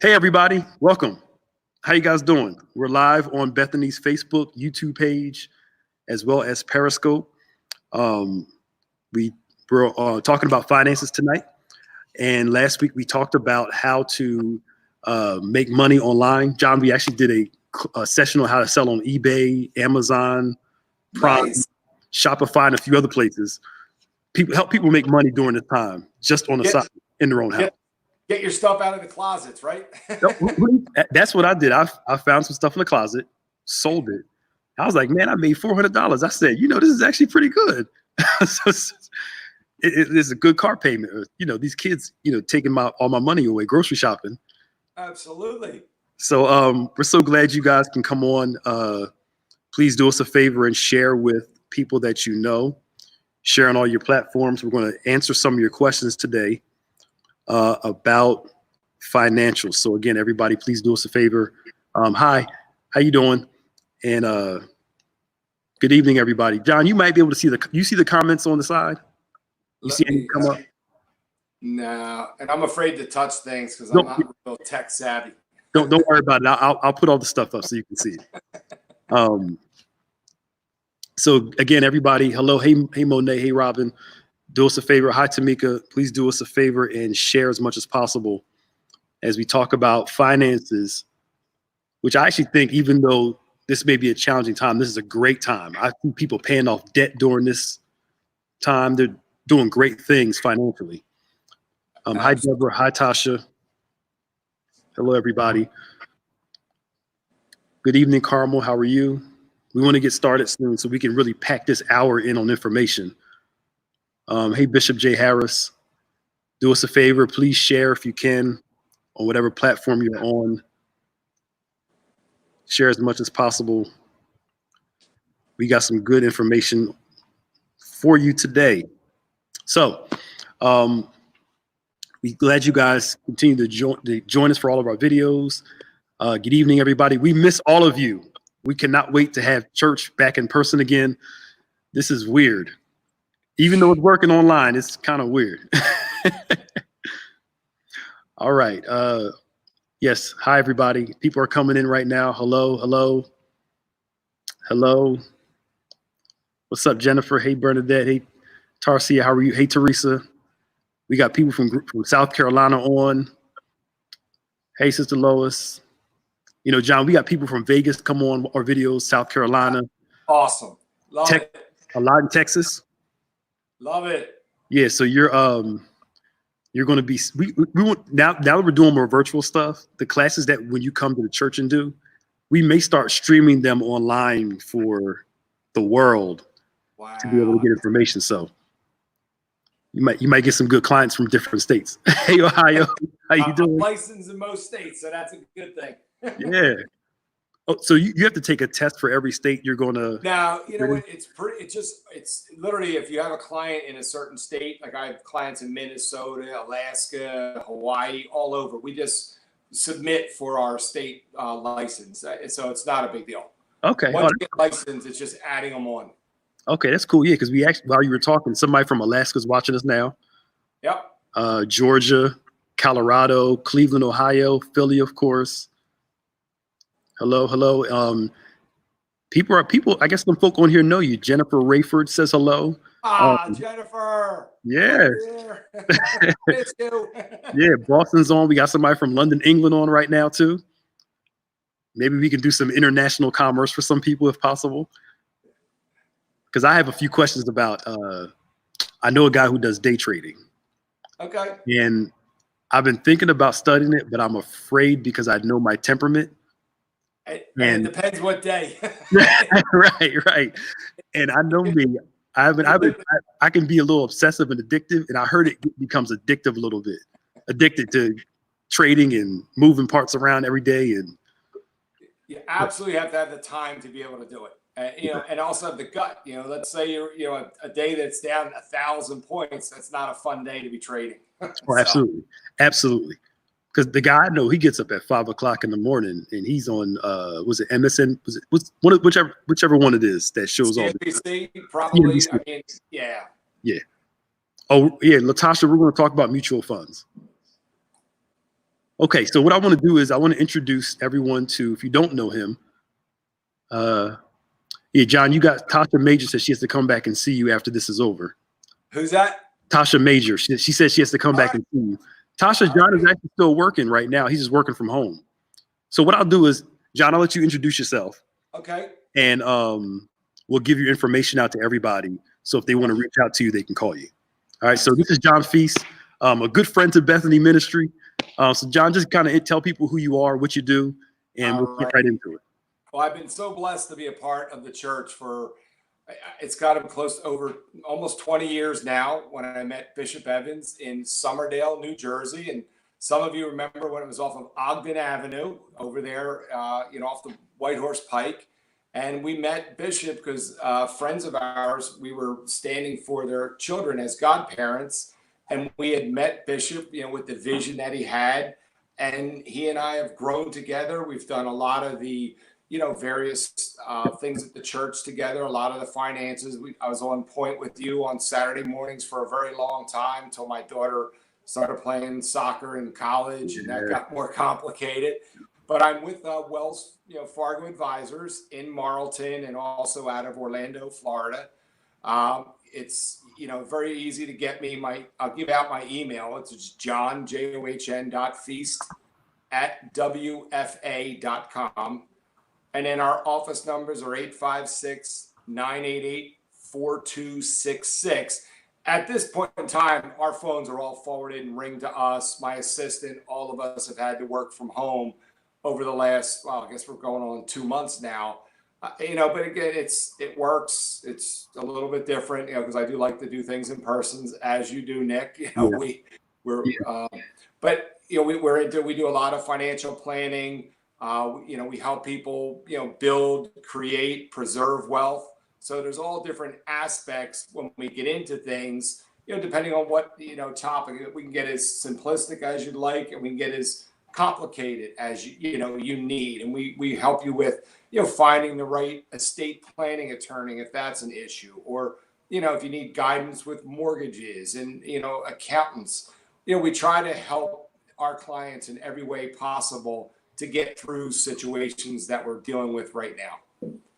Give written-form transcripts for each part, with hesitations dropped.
Hey everybody, welcome. How you guys doing? We're live on Bethany's Facebook, YouTube page, as well as Periscope. Um, we were talking about finances tonight, and last week we talked about how to make money online. John, we actually did a session on how to sell on eBay, Amazon, Prime, Nice. Shopify, and a few other places. Help people make money during this time, just on the side in their own house. Get your stuff out of the closets, right? That's what I did. I found some stuff in the closet, sold it. I was like, man, I made $400. I said, this is actually pretty good. It's a good car payment. These kids, taking all my money away grocery shopping. Absolutely. So we're so glad you guys can come on. Please do us a favor and share with people that you know. Share on all your platforms. We're going to answer some of your questions today about financials. So again, everybody, please do us a favor. Hi, how you doing? And good evening, everybody. John, you might be able to see the comments on the side. You see any come up? No, and I'm afraid to touch things because I'm not real tech savvy. Don't worry about it. I'll put all the stuff up so you can see it. So again, everybody, hello, hey Monet, hey Robin. Do us a favor. Hi, Tamika. Please do us a favor and share as much as possible as we talk about finances, which I actually think, even though this may be a challenging time, this is a great time. I see people paying off debt during this time. They're doing great things financially. Hi, Deborah. Hi, Tasha. Hello, everybody. Good evening, Carmel. How are you? We want to get started soon so we can really pack this hour in on information. Hey, Bishop J. Harris, do us a favor. Please share if you can on whatever platform you're on. Share as much as possible. We got some good information for you today. So we're glad you guys continue to join us for all of our videos. Good evening, everybody. We miss all of you. We cannot wait to have church back in person again. This is weird. Even though it's working online, it's kind of weird. All right. Yes. Hi, everybody. People are coming in right now. Hello. Hello. Hello. What's up, Jennifer? Hey, Bernadette. Hey, Tarcia. How are you? Hey, Teresa. We got people from South Carolina on. Hey, Sister Lois. John, we got people from Vegas come on our videos, South Carolina. Awesome. Love it. A lot in Texas. Love it. Yeah, so you're going to be we want, now that we're doing more virtual stuff, the classes that when you come to the church and do, we may start streaming them online for the world to be able to get information. So you might get some good clients from different states. Hey, Ohio, how you doing? I'm licensed in most states, so that's a good thing. Yeah. Oh, so you have to take a test for every state you're going to. Now, you know what? It's literally, if you have a client in a certain state, like I have clients in Minnesota, Alaska, Hawaii, all over. We just submit for our state license. So it's not a big deal. Okay. Once you get licensed, it's just adding them on. Okay, that's cool. Yeah, because we actually, while you were talking, somebody from Alaska is watching us now. Yep. Georgia, Colorado, Cleveland, Ohio, Philly, of course. Hello. People. I guess some folk on here know you. Jennifer Rayford says hello. Jennifer. Yeah. Miss you. Yeah, Boston's on. We got somebody from London, England on right now too. Maybe we can do some international commerce for some people if possible. Because I have a few questions about. I know a guy who does day trading. Okay. And I've been thinking about studying it, but I'm afraid because I know my temperament. And it depends what day. right. And I know me. I can be a little obsessive and addictive, and I heard it becomes addictive a little bit. Addicted to trading and moving parts around every day, and you absolutely have to have the time to be able to do it. And also have the gut. Let's say you're a day that's down 1,000 points. That's not a fun day to be trading. Oh, absolutely. Because the guy I know, he gets up at 5 o'clock in the morning and he's on was it MSN? Whichever one it is that shows all CNBC, probably. CNBC. I mean, yeah. Yeah. Oh yeah, Latasha, we're going to talk about mutual funds. Okay, so what I want to do is I want to introduce everyone to, if you don't know him, yeah, John, you got Tasha Major says she has to come back and see you after this is over. Who's that? Tasha Major, she said she has to come All back right. and see you. Tasha, John is actually still working right now. He's just working from home. So what I'll do is, John, I'll let you introduce yourself, Okay. and we'll give your information out to everybody. So if they want to reach out to you, they can call you. All right. So this is John Feast, a good friend to Bethany Ministry. So John, just kind of tell people who you are, what you do, and we'll get right into it. Well, I've been so blessed to be a part of the church for, it's got to be close to over almost 20 years now, when I met Bishop Evans in Somerdale, New Jersey. And some of you remember when it was off of Ogden Avenue over there, off the White Horse Pike. And we met Bishop because friends of ours, we were standing for their children as godparents. And we had met Bishop, with the vision that he had. And he and I have grown together. We've done a lot of the various things at the church together, a lot of the finances. I was on point with you on Saturday mornings for a very long time until my daughter started playing soccer in college, and that got more complicated. But I'm with Wells Fargo Advisors in Marlton and also out of Orlando, Florida. It's very easy to get me. I'll give out my email. It's John john.feast@wfa.com. And then our office numbers are 856-988-4266. At this point in time, our phones are all forwarded and ring to us. My assistant, all of us have had to work from home over the last, I guess we're going on 2 months now. But again, it works. It's a little bit different, because I do like to do things in person, as you do, Nick. We do a lot of financial planning. We help people, build, create, preserve wealth. So there's all different aspects when we get into things, depending on what, topic. We can get as simplistic as you'd like, and we can get as complicated as you need. And we help you with, finding the right estate planning attorney, if that's an issue, or, if you need guidance with mortgages and, accountants, we try to help our clients in every way possible to get through situations that we're dealing with right now.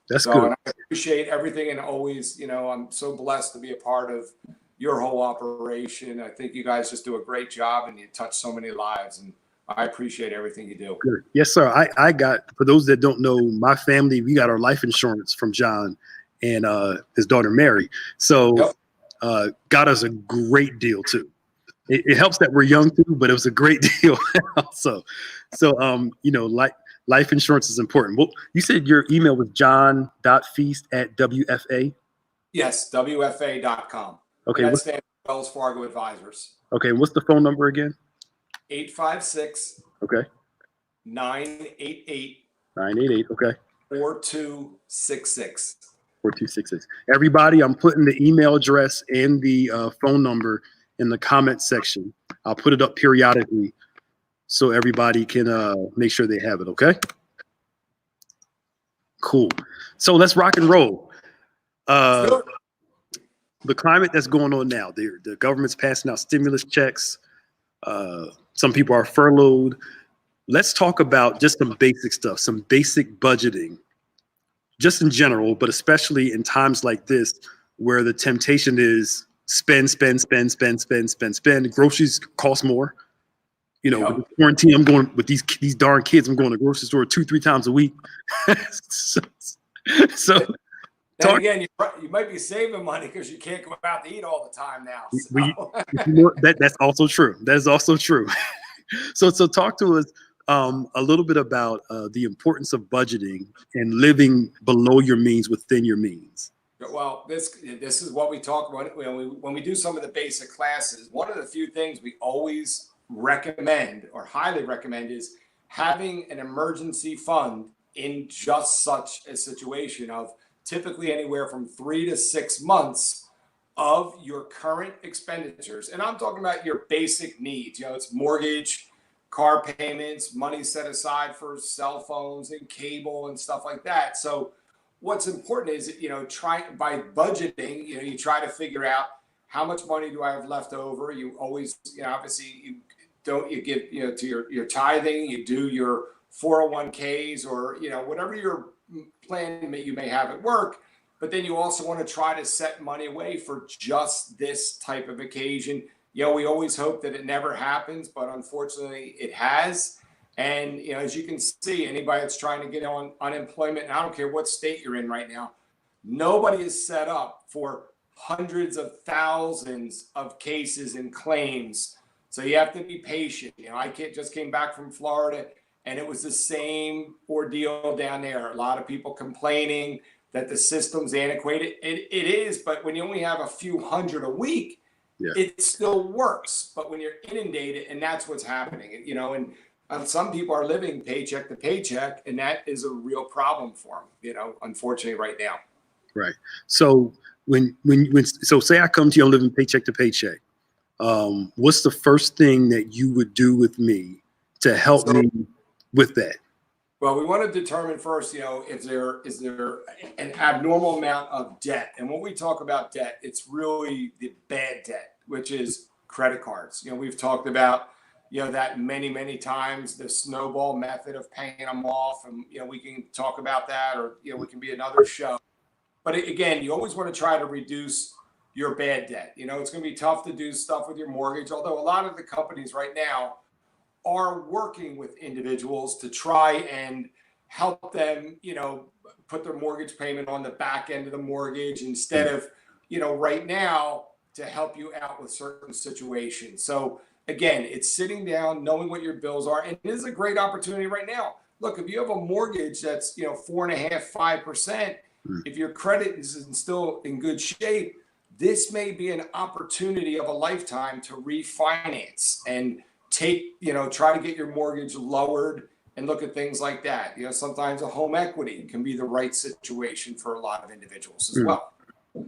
That's good. And I appreciate everything, and always, I'm so blessed to be a part of your whole operation. I think you guys just do a great job, and you touch so many lives, and I appreciate everything you do. Good. Yes, sir. I got, for those that don't know, my family, we got our life insurance from John and his daughter Mary. So got us a great deal too. It helps that we're young too, but it was a great deal also. So, life insurance is important. Well, you said your email was john.feast@WFA? Yes, WFA.com. Okay. That stands for Wells Fargo Advisors. Okay. What's the phone number again? 856. Okay. 988. 988. Okay. 4266. 4266. Everybody, I'm putting the email address and the phone number in the comment section. I'll put it up periodically so everybody can make sure they have it. Okay. Cool. So let's rock and roll. The climate that's going on now, the government's passing out stimulus checks. Some people are furloughed. Let's talk about just some basic stuff, some basic budgeting, just in general, but especially in times like this, where the temptation is spend. Groceries cost more. With quarantine, I'm going with these darn kids. I'm going to the grocery store 2-3 times a week. so then again, you might be saving money because you can't go out to eat all the time now. That's also true. That is also true. So talk to us a little bit about the importance of budgeting and living below your means within your means. Well, this is what we talk about when we do some of the basic classes. One of the few things we always recommend or highly recommend is having an emergency fund in just such a situation of typically anywhere from 3 to 6 months of your current expenditures. And I'm talking about your basic needs. It's mortgage, car payments, money set aside for cell phones and cable and stuff like that. So what's important is, by budgeting, you try to figure out how much money do I have left over. You always, obviously you don't you give, to your tithing, you do your 401ks, or, whatever your plan you may have at work. But then you also want to try to set money away for just this type of occasion. We always hope that it never happens, but unfortunately it has. And, as you can see, anybody that's trying to get on unemployment, and I don't care what state you're in right now, nobody is set up for hundreds of thousands of cases and claims. So you have to be patient. I just came back from Florida, and it was the same ordeal down there. A lot of people complaining that the system's antiquated. It is, but when you only have a few hundred a week, it still works. But when you're inundated, and that's what's happening, and some people are living paycheck to paycheck, and that is a real problem for them, unfortunately right now. Right. So so say I come to you, I'm living paycheck to paycheck. What's the first thing that you would do with me to help me with that? Well, we want to determine first, if there is an abnormal amount of debt. And when we talk about debt, it's really the bad debt, which is credit cards. We've talked about, that many, many times, the snowball method of paying them off. And, we can talk about that, or, we can be another show. But again, you always want to try to reduce your bad debt. It's going to be tough to do stuff with your mortgage, although a lot of the companies right now are working with individuals to try and help them, put their mortgage payment on the back end of the mortgage instead of, right now, to help you out with certain situations. So again, it's sitting down, knowing what your bills are. And it is a great opportunity right now. Look, if you have a mortgage that's, 4.5%, 5%, if your credit is still in good shape, this may be an opportunity of a lifetime to refinance and try to get your mortgage lowered and look at things like that. Sometimes a home equity can be the right situation for a lot of individuals as well.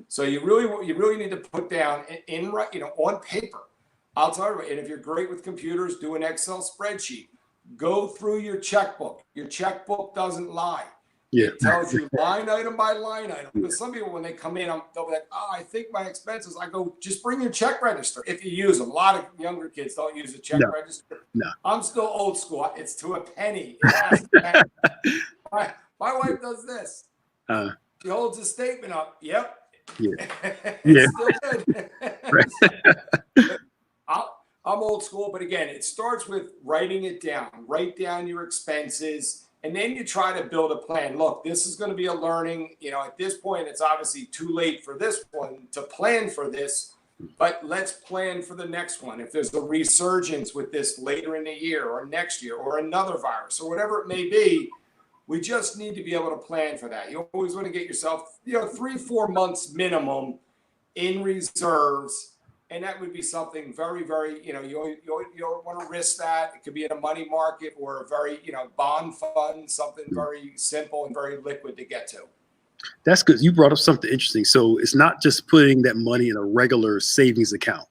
So you really need to put down on paper. I'll tell you, and if you're great with computers, do an Excel spreadsheet. Go through your checkbook. Your checkbook doesn't lie. It tells you line item by line item. Because some people, when they come in, they'll be like, I think my expenses. I go, just bring your check register if you use them. A lot of younger kids don't use a check register. No. I'm still old school. It's to a penny. It has a penny. My wife does this. She holds a statement up. Yep. It's still good. I'm old school, but again, it starts with writing it down. Write down your expenses. And then you try to build a plan. Look, this is going to be a learning, at this point, it's obviously too late for this one to plan for this, but let's plan for the next one. If there's a resurgence with this later in the year or next year or another virus or whatever it may be, we just need to be able to plan for that. You always want to get yourself, 3-4 months minimum in reserves. And that would be something very, very, you don't want to risk that. It could be in a money market or a very, bond fund, something very simple and very liquid to get to. That's good. You brought up something interesting. So it's not just putting that money in a regular savings account.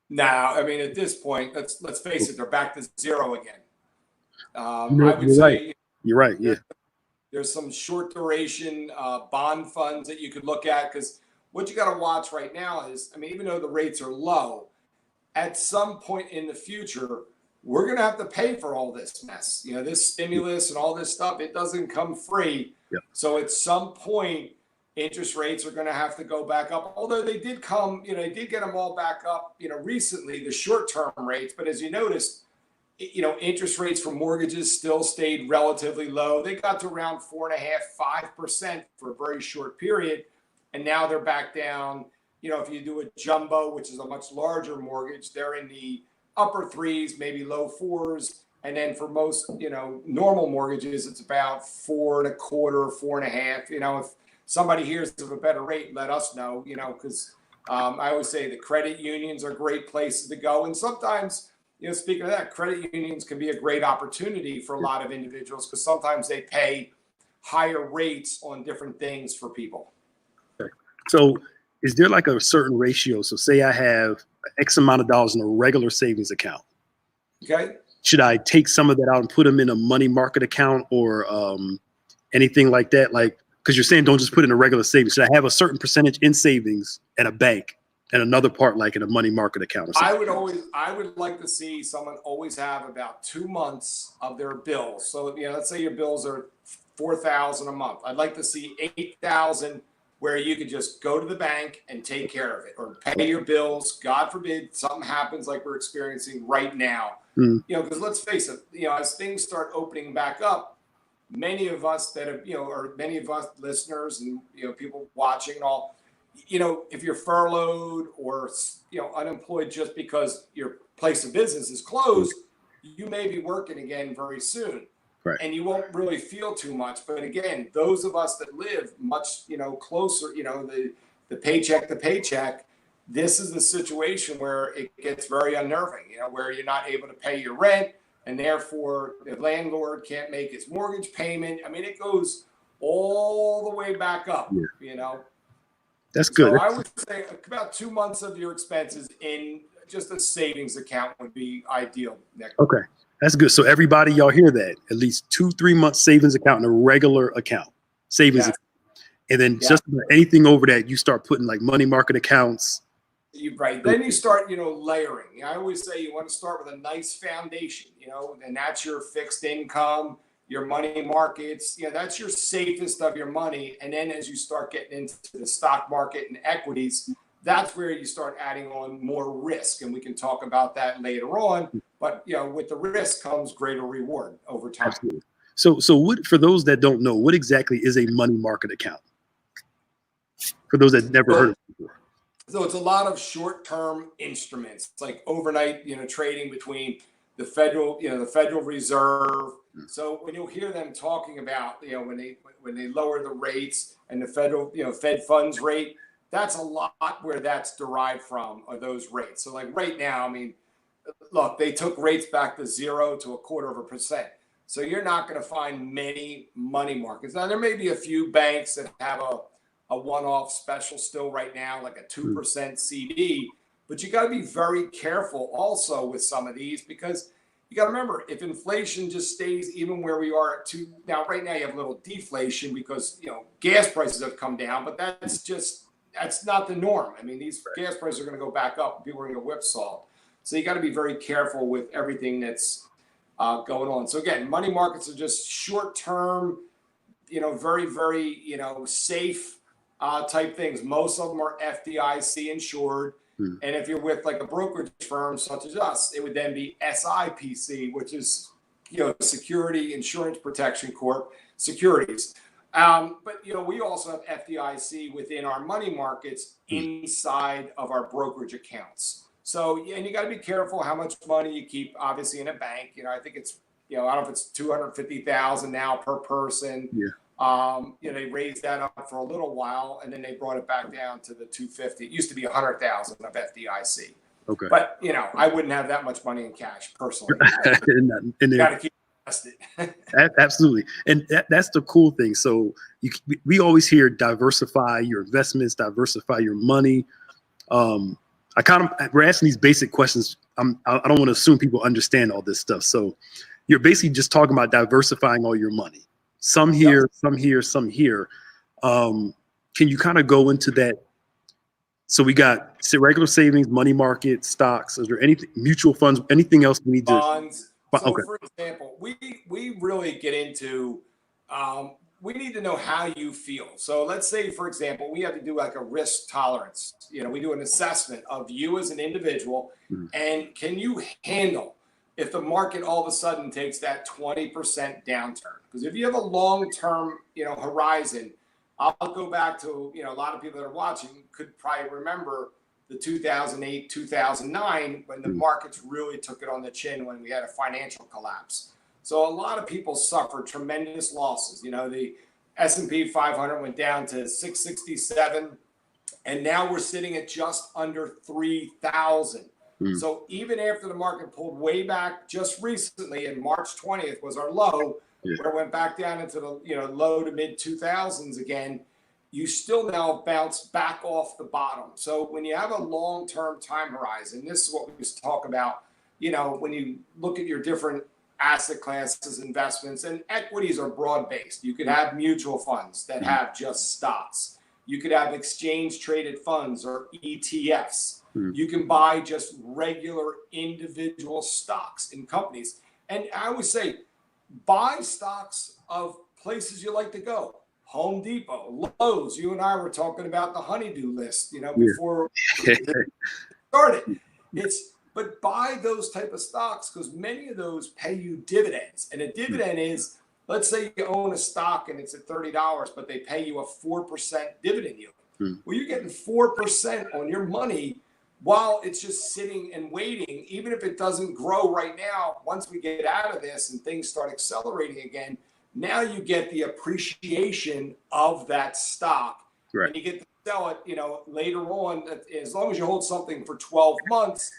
Now, I mean, at this point, let's face it, they're back to zero again. I would say right. You're right. Yeah. There's some short duration bond funds that you could look at, because what you got to watch right now is, even though the rates are low, at some point in the future, we're going to have to pay for all this mess. This stimulus and all this stuff, it doesn't come free. Yep. So at some point, interest rates are going to have to go back up. Although they did come, they did get them all back up, recently, the short-term rates. But as you noticed, interest rates for mortgages still stayed relatively low. They got to around 4.5%, 5% for a very short period. And now they're back down. If you do a jumbo, which is a much larger mortgage, they're in the upper 3s, maybe low 4s. And then for most, normal mortgages, it's about 4.25%, 4.5%. If somebody hears of a better rate, let us know, because I always say the credit unions are great places to go. And sometimes, speaking of that, credit unions can be a great opportunity for a lot of individuals, because sometimes they pay higher rates on different things for people. So is there like a certain ratio? So say I have X amount of dollars in a regular savings account. Okay. Should I take some of that out and put them in a money market account or anything like that? Like, because you're saying don't just put it in a regular savings. Should I have a certain percentage in savings at a bank and another part like in a money market account or something? I would like to see someone always have about 2 months of their bills. So, let's say your bills are 4,000 a month. I'd like to see 8,000 where you could just go to the bank and take care of it or pay your bills. God forbid something happens like we're experiencing right now. Because let's face it, as things start opening back up, many of us that have, or many of us listeners and, people watching and all, if you're furloughed or, unemployed just because your place of business is closed, you may be working again very soon. Right. And you won't really feel too much. But again, those of us that live much, closer, the paycheck to paycheck, this is the situation where it gets very unnerving, where you're not able to pay your rent and therefore the landlord can't make his mortgage payment. I mean, it goes all the way back up, That's good. So I would say about 2 months of your expenses in just a savings account would be ideal, Nick. Okay. That's good. So everybody, y'all hear that? At least 2-3 months savings account in a regular account, savings account. And then just about anything over that, you start putting like money market accounts. Right. Then you start, layering. I always say you want to start with a nice foundation, and that's your fixed income, your money markets. That's your safest of your money. And then as you start getting into the stock market and equities, that's where you start adding on more risk. And we can talk about that later on. But, with the risk comes greater reward over time. Absolutely. So what, for those that don't know, what exactly is a money market account? For those that never heard of it before. So it's a lot of short-term instruments. It's like overnight, trading between the Federal Reserve. So when you hear them talking about, when they lower the rates and the federal, Fed funds rate, that's a lot where that's derived from, are those rates. So like right now, I mean, look, they took rates back to 0 to 1/4%. So you're not going to find many money markets. Now there may be a few banks that have a one-off special still right now, like a 2% CD, but you got to be very careful also with some of these, because you got to remember, if inflation just stays even where we are at 2, now right now you have a little deflation because gas prices have come down, but that's not the norm. I mean, these gas prices are going to go back up, and people are going to whipsaw. So you got to be very careful with everything that's going on. So again, money markets are just short-term, very, very, safe type things. Most of them are FDIC insured. And if you're with like a brokerage firm such as us, it would then be SIPC, which is, Security Insurance Protection Corp, securities. But, we also have FDIC within our money markets inside of our brokerage accounts. So, and you got to be careful how much money you keep, obviously, in a bank. I think it's, I don't know if it's 250,000 now per person. They raised that up for a little while, and then they brought it back down to the 250. It used to be 100,000 of FDIC. Okay. But I wouldn't have that much money in cash personally. You got to keep invested. Absolutely, and that's the cool thing. So we always hear diversify your investments, diversify your money. We're asking these basic questions. I don't want to assume people understand all this stuff. So you're basically just talking about diversifying all your money. Some here, some here, some here. Can you kind of go into that? So we got regular savings, money market, stocks. Is there anything, mutual funds, anything else we need to? Bonds. So for example, we really get into, we need to know how you feel. So let's say, for example, we have to do like a risk tolerance. We do an assessment of you as an individual, and can you handle if the market all of a sudden takes that 20% downturn? Because if you have a long-term, horizon, I'll go back to, a lot of people that are watching could probably remember the 2008, 2009, when the markets really took it on the chin when we had a financial collapse. So a lot of people suffered tremendous losses. The S&P 500 went down to 667, and now we're sitting at just under 3,000. So even after the market pulled way back just recently, and March 20th was our low, where it went back down into the low to mid 2000s again, you still now bounce back off the bottom. So when you have a long-term time horizon, this is what we just talk about, when you look at your different asset classes, investments, and equities are broad-based. You could have mutual funds that have just stocks. You could have exchange traded funds or ETFs. Hmm. You can buy just regular individual stocks in companies. And I always say, buy stocks of places you like to go. Home Depot, Lowe's. You and I were talking about the honeydew list, before we started. But buy those type of stocks because many of those pay you dividends. And a dividend is, let's say you own a stock and it's at $30, but they pay you a 4% dividend yield. Well, you're getting 4% on your money while it's just sitting and waiting. Even if it doesn't grow right now, once we get out of this and things start accelerating again, now you get the appreciation of that stock. Right. And you get to sell it, later on. As long as you hold something for 12 months,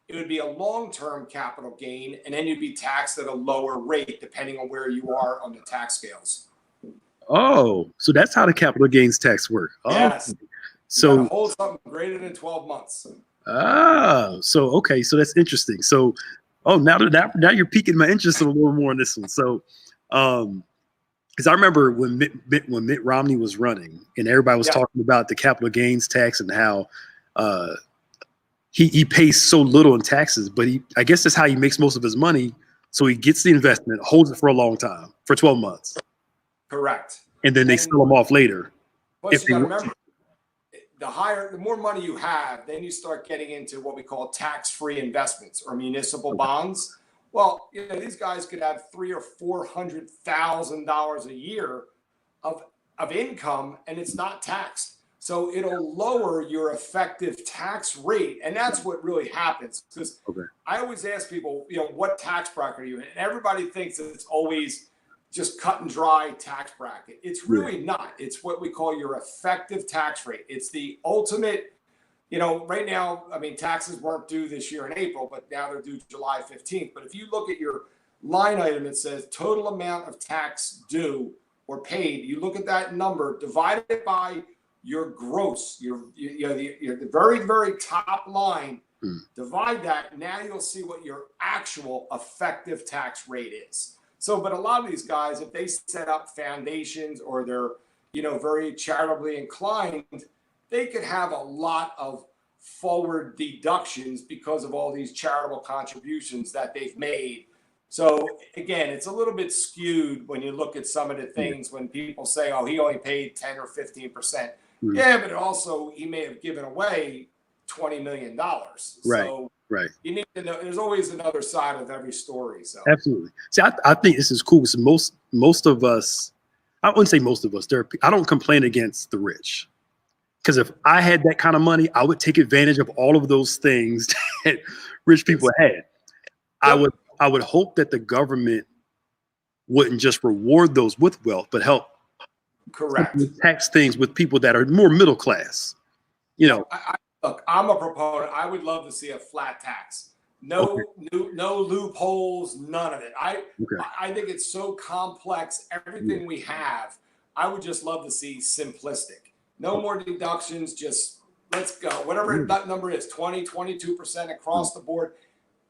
it would be a long-term capital gain, and then you'd be taxed at a lower rate depending on where you are on the tax scales. Oh, so that's how the capital gains tax work. Oh, yes. So hold something greater than 12 months. So okay, so that's interesting. So, now you're piquing my interest a little more on this one. So, because I remember when Mitt Romney was running, and everybody was talking about the capital gains tax and how he pays so little in taxes, but I guess that's how he makes most of his money. So he gets the investment, holds it for a long time, for 12 months. Correct. And then they sell them off later. Plus, you got to remember, the more money you have, then you start getting into what we call tax-free investments or municipal bonds. Well, these guys could have $300,000 or $400,000 a year of income, and it's not taxed. So it'll lower your effective tax rate. And that's what really happens. Because I always ask people, what tax bracket are you in? And everybody thinks that it's always just cut and dry tax bracket. It's really not. It's what we call your effective tax rate. It's the ultimate, right now, taxes weren't due this year in April, but now they're due July 15th. But if you look at your line item, it says total amount of tax due or paid. You look at that number, divide it by your gross, the very, very top line, divide that. Now you'll see what your actual effective tax rate is. So, but a lot of these guys, if they set up foundations or they're, very charitably inclined, they could have a lot of forward deductions because of all these charitable contributions that they've made. So again, it's a little bit skewed when you look at some of the things when people say, oh, he only paid 10 or 15%. Yeah, but also he may have given away $20 million. So you need to know there's always another side of every story. So absolutely. See, I think this is cool. So most of us, I wouldn't say most of us, I don't complain against the rich. Because if I had that kind of money, I would take advantage of all of those things that rich people had. I would hope that the government wouldn't just reward those with wealth, but help tax things with people that are more middle class. Look, I'm a proponent. I would love to see a flat tax. No loopholes, none of it. I think it's so complex. Everything we have, I would just love to see simplistic. No more deductions. Just let's go. Whatever that number is, 20, 22% across the board.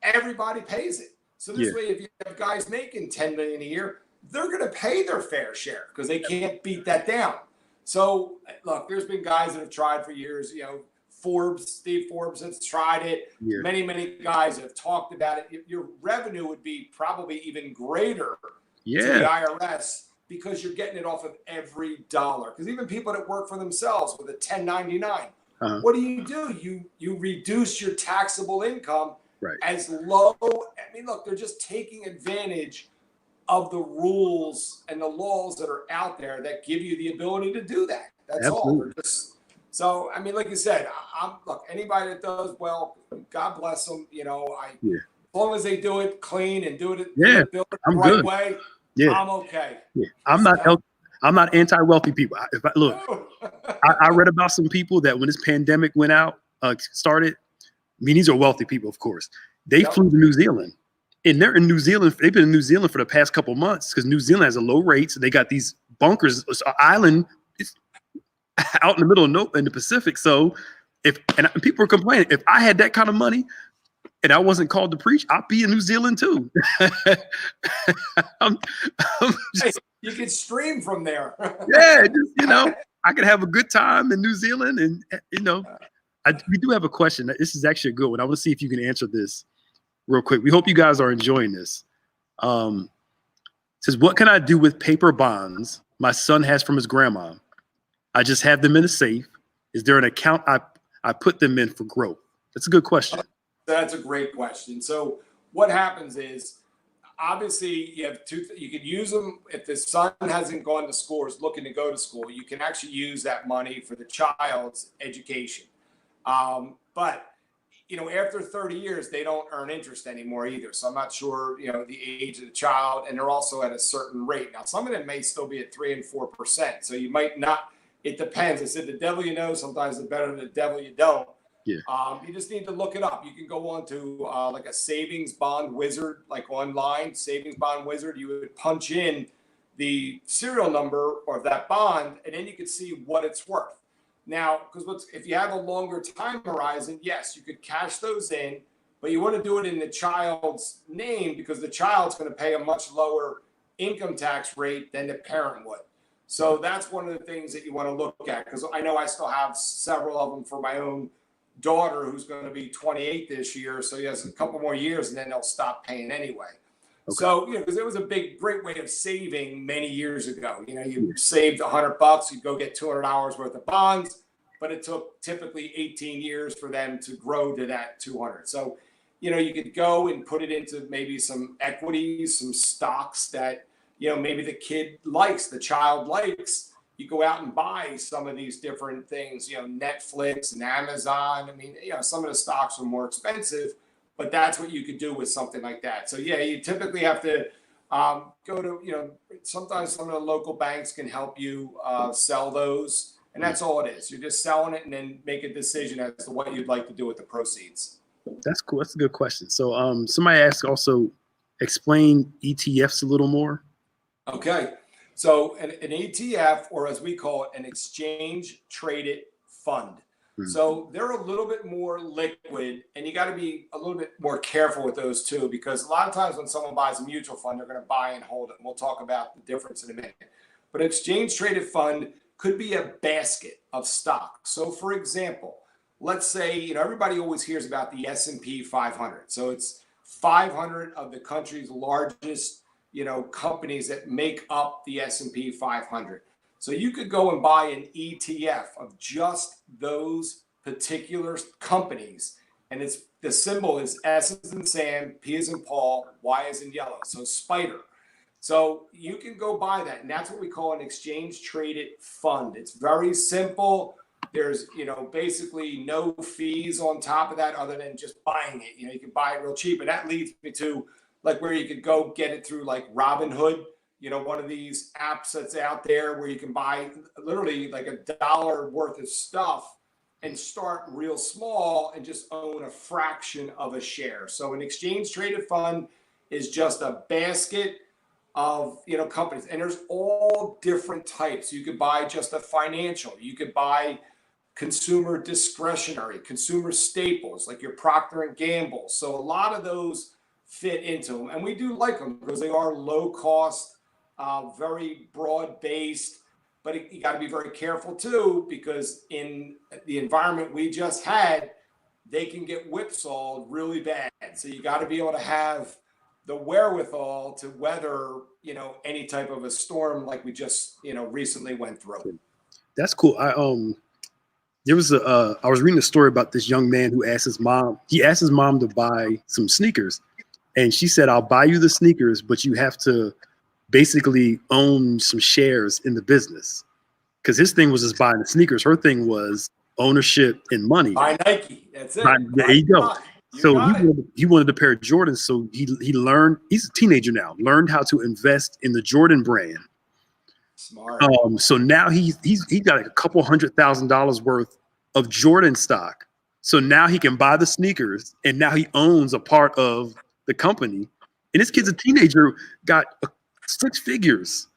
Everybody pays it. So this way, if you have guys making $10 million a year, they're going to pay their fair share because they can't beat that down. So look, there's been guys that have tried for years. Steve Forbes has tried it. Yeah. Many guys have talked about it. Your revenue would be probably even greater to the IRS because you're getting it off of every dollar. Because even people that work for themselves with a 1099, what do? You reduce your taxable income as low. Look, they're just taking advantage of the rules and the laws that are out there that give you the ability to do that. That's all. So, like you said, look, anybody that does well, God bless them. As long as they do it clean and do it the right way, I'm okay. Yeah. I'm not anti-wealthy people. I read about some people that when this pandemic started, these are wealthy people, of course. They flew to New Zealand. And they're in New Zealand. They've been in New Zealand for the past couple of months because New Zealand has a low rate. So they got these bunkers, an island out in the middle of in the Pacific. So and people are complaining, if I had that kind of money and I wasn't called to preach, I'd be in New Zealand too. You can stream from there. Yeah, just, I could have a good time in New Zealand, and we do have a question. This is actually a good one. I want to see if you can answer this real quick. We hope you guys are enjoying this. Says, what can I do with paper bonds my son has from his grandma? I just have them in a safe. Is there an account I put them in for growth? That's a good question. That's a great question. So what happens is, obviously, you have you could use them if the son hasn't gone to school or is looking to go to school. You can actually use that money for the child's education. But after 30 years, they don't earn interest anymore either. So I'm not sure, the age of the child, and they're also at a certain rate. Now, some of them may still be at 3 and 4%. So you might not. It depends. I said the devil you know. Sometimes the better the devil you don't. Yeah. You just need to look it up. You can go on to like a savings bond wizard, like online savings bond wizard. You would punch in the serial number of that bond, and then you could see what it's worth. Now, because if you have a longer time horizon, yes, you could cash those in, but you want to do it in the child's name because the child's going to pay a much lower income tax rate than the parent would. So that's one of the things that you want to look at, because I know I still have several of them for my own daughter who's going to be 28 this year. So he has a couple more years and then they'll stop paying anyway. Okay. So, because it was a great way of saving many years ago. You saved $100, you'd go get $200 worth of bonds, but it took typically 18 years for them to grow to that 200. So, you could go and put it into maybe some equities, some stocks that, maybe the kid likes, the child likes. You go out and buy some of these different things, Netflix and Amazon. I mean, some of the stocks are more expensive, but that's what you could do with something like that. So, yeah, you typically have to go to, sometimes some of the local banks can help you sell those. And that's all it is. You're just selling it and then make a decision as to what you'd like to do with the proceeds. That's cool. That's a good question. So somebody asked also, explain ETFs a little more. Okay. So an ETF, or as we call it, an exchange traded fund. Mm-hmm. So they're a little bit more liquid, and you got to be a little bit more careful with those too, because a lot of times when someone buys a mutual fund, they're going to buy and hold it. And we'll talk about the difference in a minute. But exchange traded fund could be a basket of stocks. So for example, let's say, everybody always hears about the S&P 500. So it's 500 of the country's largest companies that make up the S&P 500. So you could go and buy an ETF of just those particular companies. And the symbol is S as in Sam, P as in Paul, Y as in yellow. So spider. So you can go buy that. And that's what we call an exchange traded fund. It's very simple. There's, basically no fees on top of that other than just buying it. You can buy it real cheap. And that leads me to like where you could go get it through like Robinhood, one of these apps that's out there where you can buy literally like $1 worth of stuff and start real small and just own a fraction of a share. So an exchange traded fund is just a basket of, companies, and there's all different types. You could buy just a financial, you could buy consumer discretionary, consumer staples, like your Procter and Gamble. So a lot of those fit into them, and we do like them because they are low cost, very broad based, but you got to be very careful too, because in the environment we just had, they can get whipsawed really bad. So you got to be able to have the wherewithal to weather, any type of a storm like we just, recently went through. That's cool. I was reading a story about this young man who asked his mom to buy some sneakers. And she said, I'll buy you the sneakers, but you have to basically own some shares in the business. Because his thing was just buying the sneakers. Her thing was ownership and money. Buy Nike. That's it. There you go. So he wanted a pair of Jordans. So he learned, he's a teenager now, learned how to invest in the Jordan brand. Smart. So now he got like a couple $100,000 worth of Jordan stock. So now he can buy the sneakers, and now he owns a part of the company. And this kid's a teenager, got 6 figures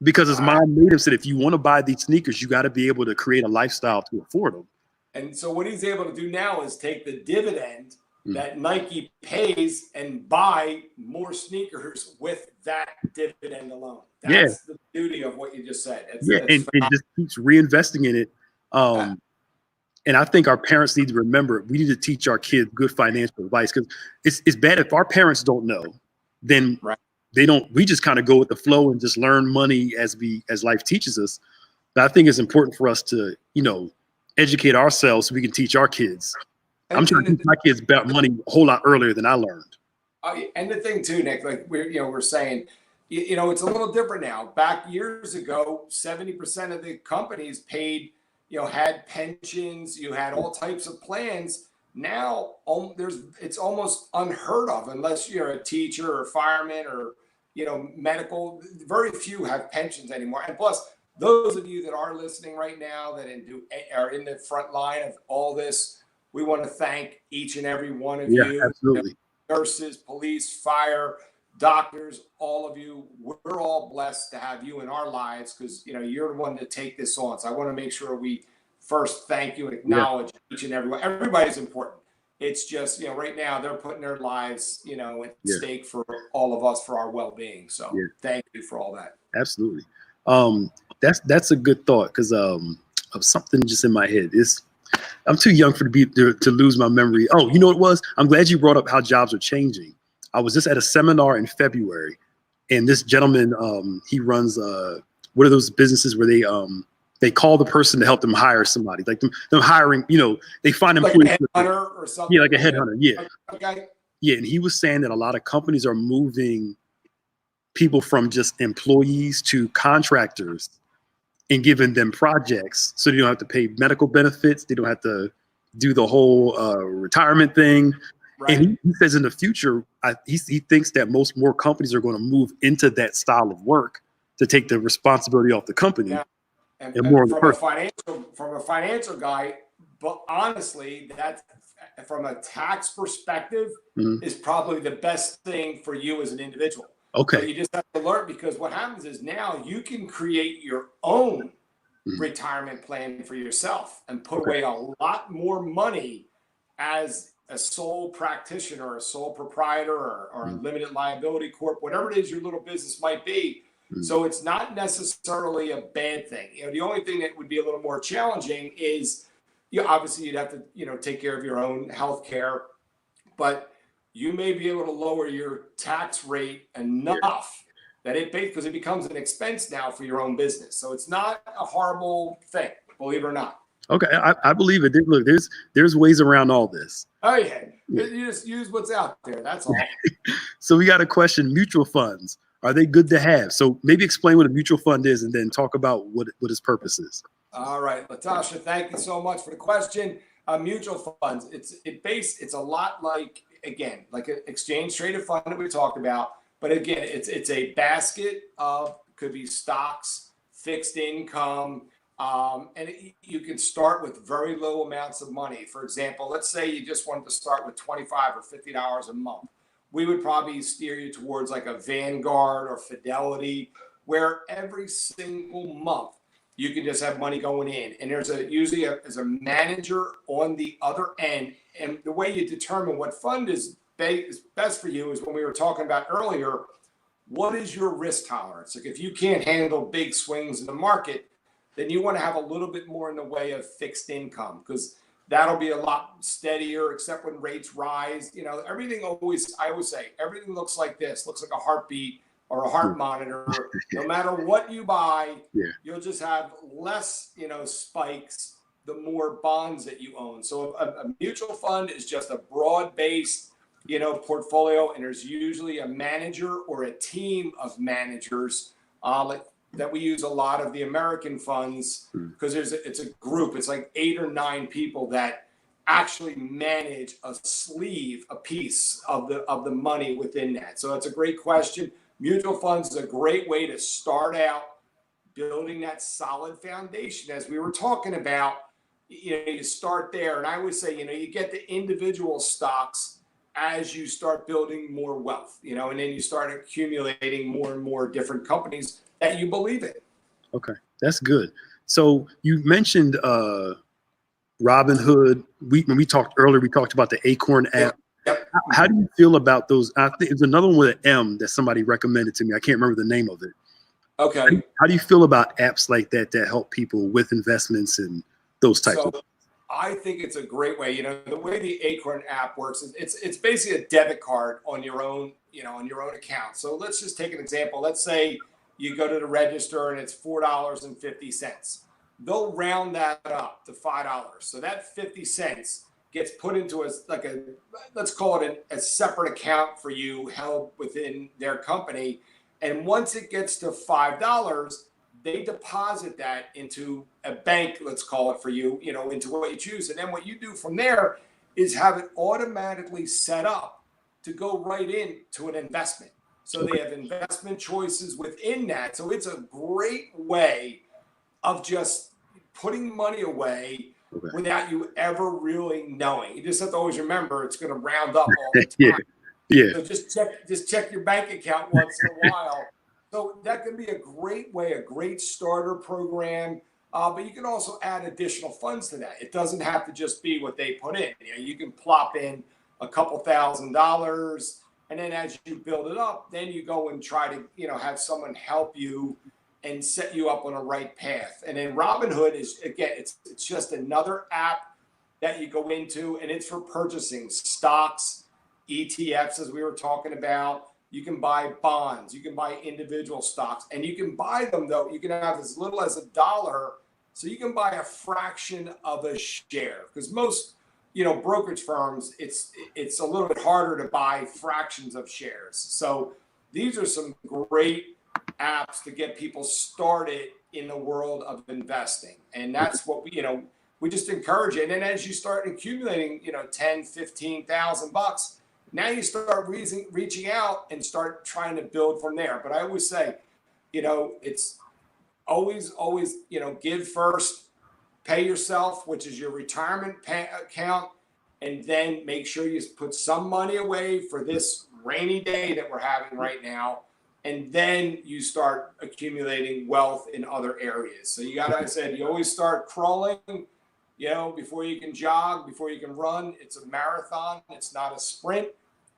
because his mom made him said, if you want to buy these sneakers, you got to be able to create a lifestyle to afford them. And so what he's able to do now is take the dividend that Nike pays and buy more sneakers with that dividend alone. That's the beauty of what you just said. And just keeps reinvesting in it. And I think our parents need to remember, we need to teach our kids good financial advice, because it's bad if our parents don't know, then they don't, we just kind of go with the flow and just learn money as life teaches us. But I think it's important for us to, educate ourselves so we can teach our kids. I'm trying to teach my kids about money a whole lot earlier than I learned. And the thing too, Nick, like we're saying, it's a little different now. Back years ago, 70% of the companies paid, had pensions, you had all types of plans. Now it's almost unheard of, unless you're a teacher or fireman or, medical. Very few have pensions anymore. And plus, those of you that are listening right now that are in the front line of all this, we want to thank each and every one of you. Absolutely. Nurses, police, fire, doctors, all of you. We're all blessed to have you in our lives, because you're the one to take this on. So I want to make sure we first thank you and acknowledge each and everyone. Everybody's important. It's just, right now they're putting their lives, at stake for all of us, for our well-being. So thank you for all that. Absolutely. That's a good thought, because of something just in my head. I'm too young to lose my memory. Oh, you know what it was? I'm glad you brought up how jobs are changing. I was just at a seminar in February, and this gentleman, he runs what are those businesses where they call the person to help them hire somebody, like them hiring, they find employees. Like a headhunter or something. Yeah, like a headhunter. Yeah. Okay. Yeah, and he was saying that a lot of companies are moving people from just employees to contractors and giving them projects, so they don't have to pay medical benefits. They don't have to do the whole retirement thing. Right. And he says in the future, he thinks that more companies are going to move into that style of work to take the responsibility off the company. Yeah. And more from a financial guy, but honestly, that's from a tax perspective is probably the best thing for you as an individual. Okay. So you just have to learn, because what happens is now you can create your own retirement plan for yourself and put away a lot more money as a sole practitioner, a sole proprietor, or a limited liability corp, whatever it is your little business might be. So it's not necessarily a bad thing. The only thing that would be a little more challenging is, obviously you'd have to, take care of your own health care, but you may be able to lower your tax rate enough that because it becomes an expense now for your own business. So it's not a horrible thing, believe it or not. Okay, I believe it. Look, there's ways around all this. Oh yeah, you just use what's out there. That's all. So we got a question: mutual funds, are they good to have? So maybe explain what a mutual fund is, and then talk about what its purpose is. All right, Latasha, thank you so much for the question. Mutual funds, it's a lot like an exchange traded fund that we talked about, but again, it's a basket of, could be stocks, fixed income. And you can start with very low amounts of money. For example, let's say you just wanted to start with $25 or $50 a month. We would probably steer you towards like a Vanguard or Fidelity, where every single month you can just have money going in. And there's usually a manager on the other end. And the way you determine what fund is best for you is when we were talking about earlier, what is your risk tolerance? Like if you can't handle big swings in the market, then you want to have a little bit more in the way of fixed income, because that'll be a lot steadier, except when rates rise. I always say, everything looks like this, looks like a heartbeat or a heart monitor. No matter what you buy, you'll just have less, spikes the more bonds that you own. So a mutual fund is just a broad-based, portfolio, and there's usually a manager or a team of managers, that we use a lot of the American funds, because it's a group. It's like 8 or 9 people that actually manage a piece of the money within that. So it's a great question. Mutual funds is a great way to start out building that solid foundation. As we were talking about, you start there. And I would say, you get the individual stocks as you start building more wealth, and then you start accumulating more and more different companies that you believe in. Okay, that's good. So you mentioned Robinhood. When we talked earlier, we talked about the Acorn app. How do you feel about those? I think there's another one with an M that somebody recommended to me. I can't remember the name of it. Okay. How do you feel about apps like that that help people with investments and those types of? I think it's a great way. You know, the way the Acorn app works is it's basically a debit card on your own, you know, on your own account. So let's just take an example. Let's say you go to the register and it's $4.50. They'll round that up to $5. So that 50 cents gets put into let's call it a separate account for you held within their company. And once it gets to $5, they deposit that into a bank, let's call it for you, you know, into what you choose. And then what you do from there is have it automatically set up to go right into an investment. So they have investment choices within that. So it's a great way of just putting money away without you ever really knowing. You just have to always remember it's going to round up all the time. Yeah. So just check your bank account once in a while. So that can be a great way, a great starter program. But you can also add additional funds to that. It doesn't have to just be what they put in. You know, you can plop in a couple $1,000s, and then as you build it up, then you go and try to, you know, have someone help you and set you up on a right path. And then Robinhood is, again, it's just another app that you go into, and it's for purchasing stocks, ETFs, as we were talking about. You can buy bonds, you can buy individual stocks, and you can buy them, though. You can have as little as $1, so you can buy a fraction of a share. Because most, you know, brokerage firms, it's a little bit harder to buy fractions of shares. So these are some great apps to get people started in the world of investing, and that's what we just encourage it. And then as you start accumulating, you know, 10, 15,000 bucks. Now you start reaching out and start trying to build from there. But I always say, you know, it's always, you know, give first, pay yourself, which is your retirement account, and then make sure you put some money away for this rainy day that we're having right now. And then you start accumulating wealth in other areas. So you got to, I said, you always start crawling, you know, before you can jog, before you can run. It's a marathon. It's not a sprint.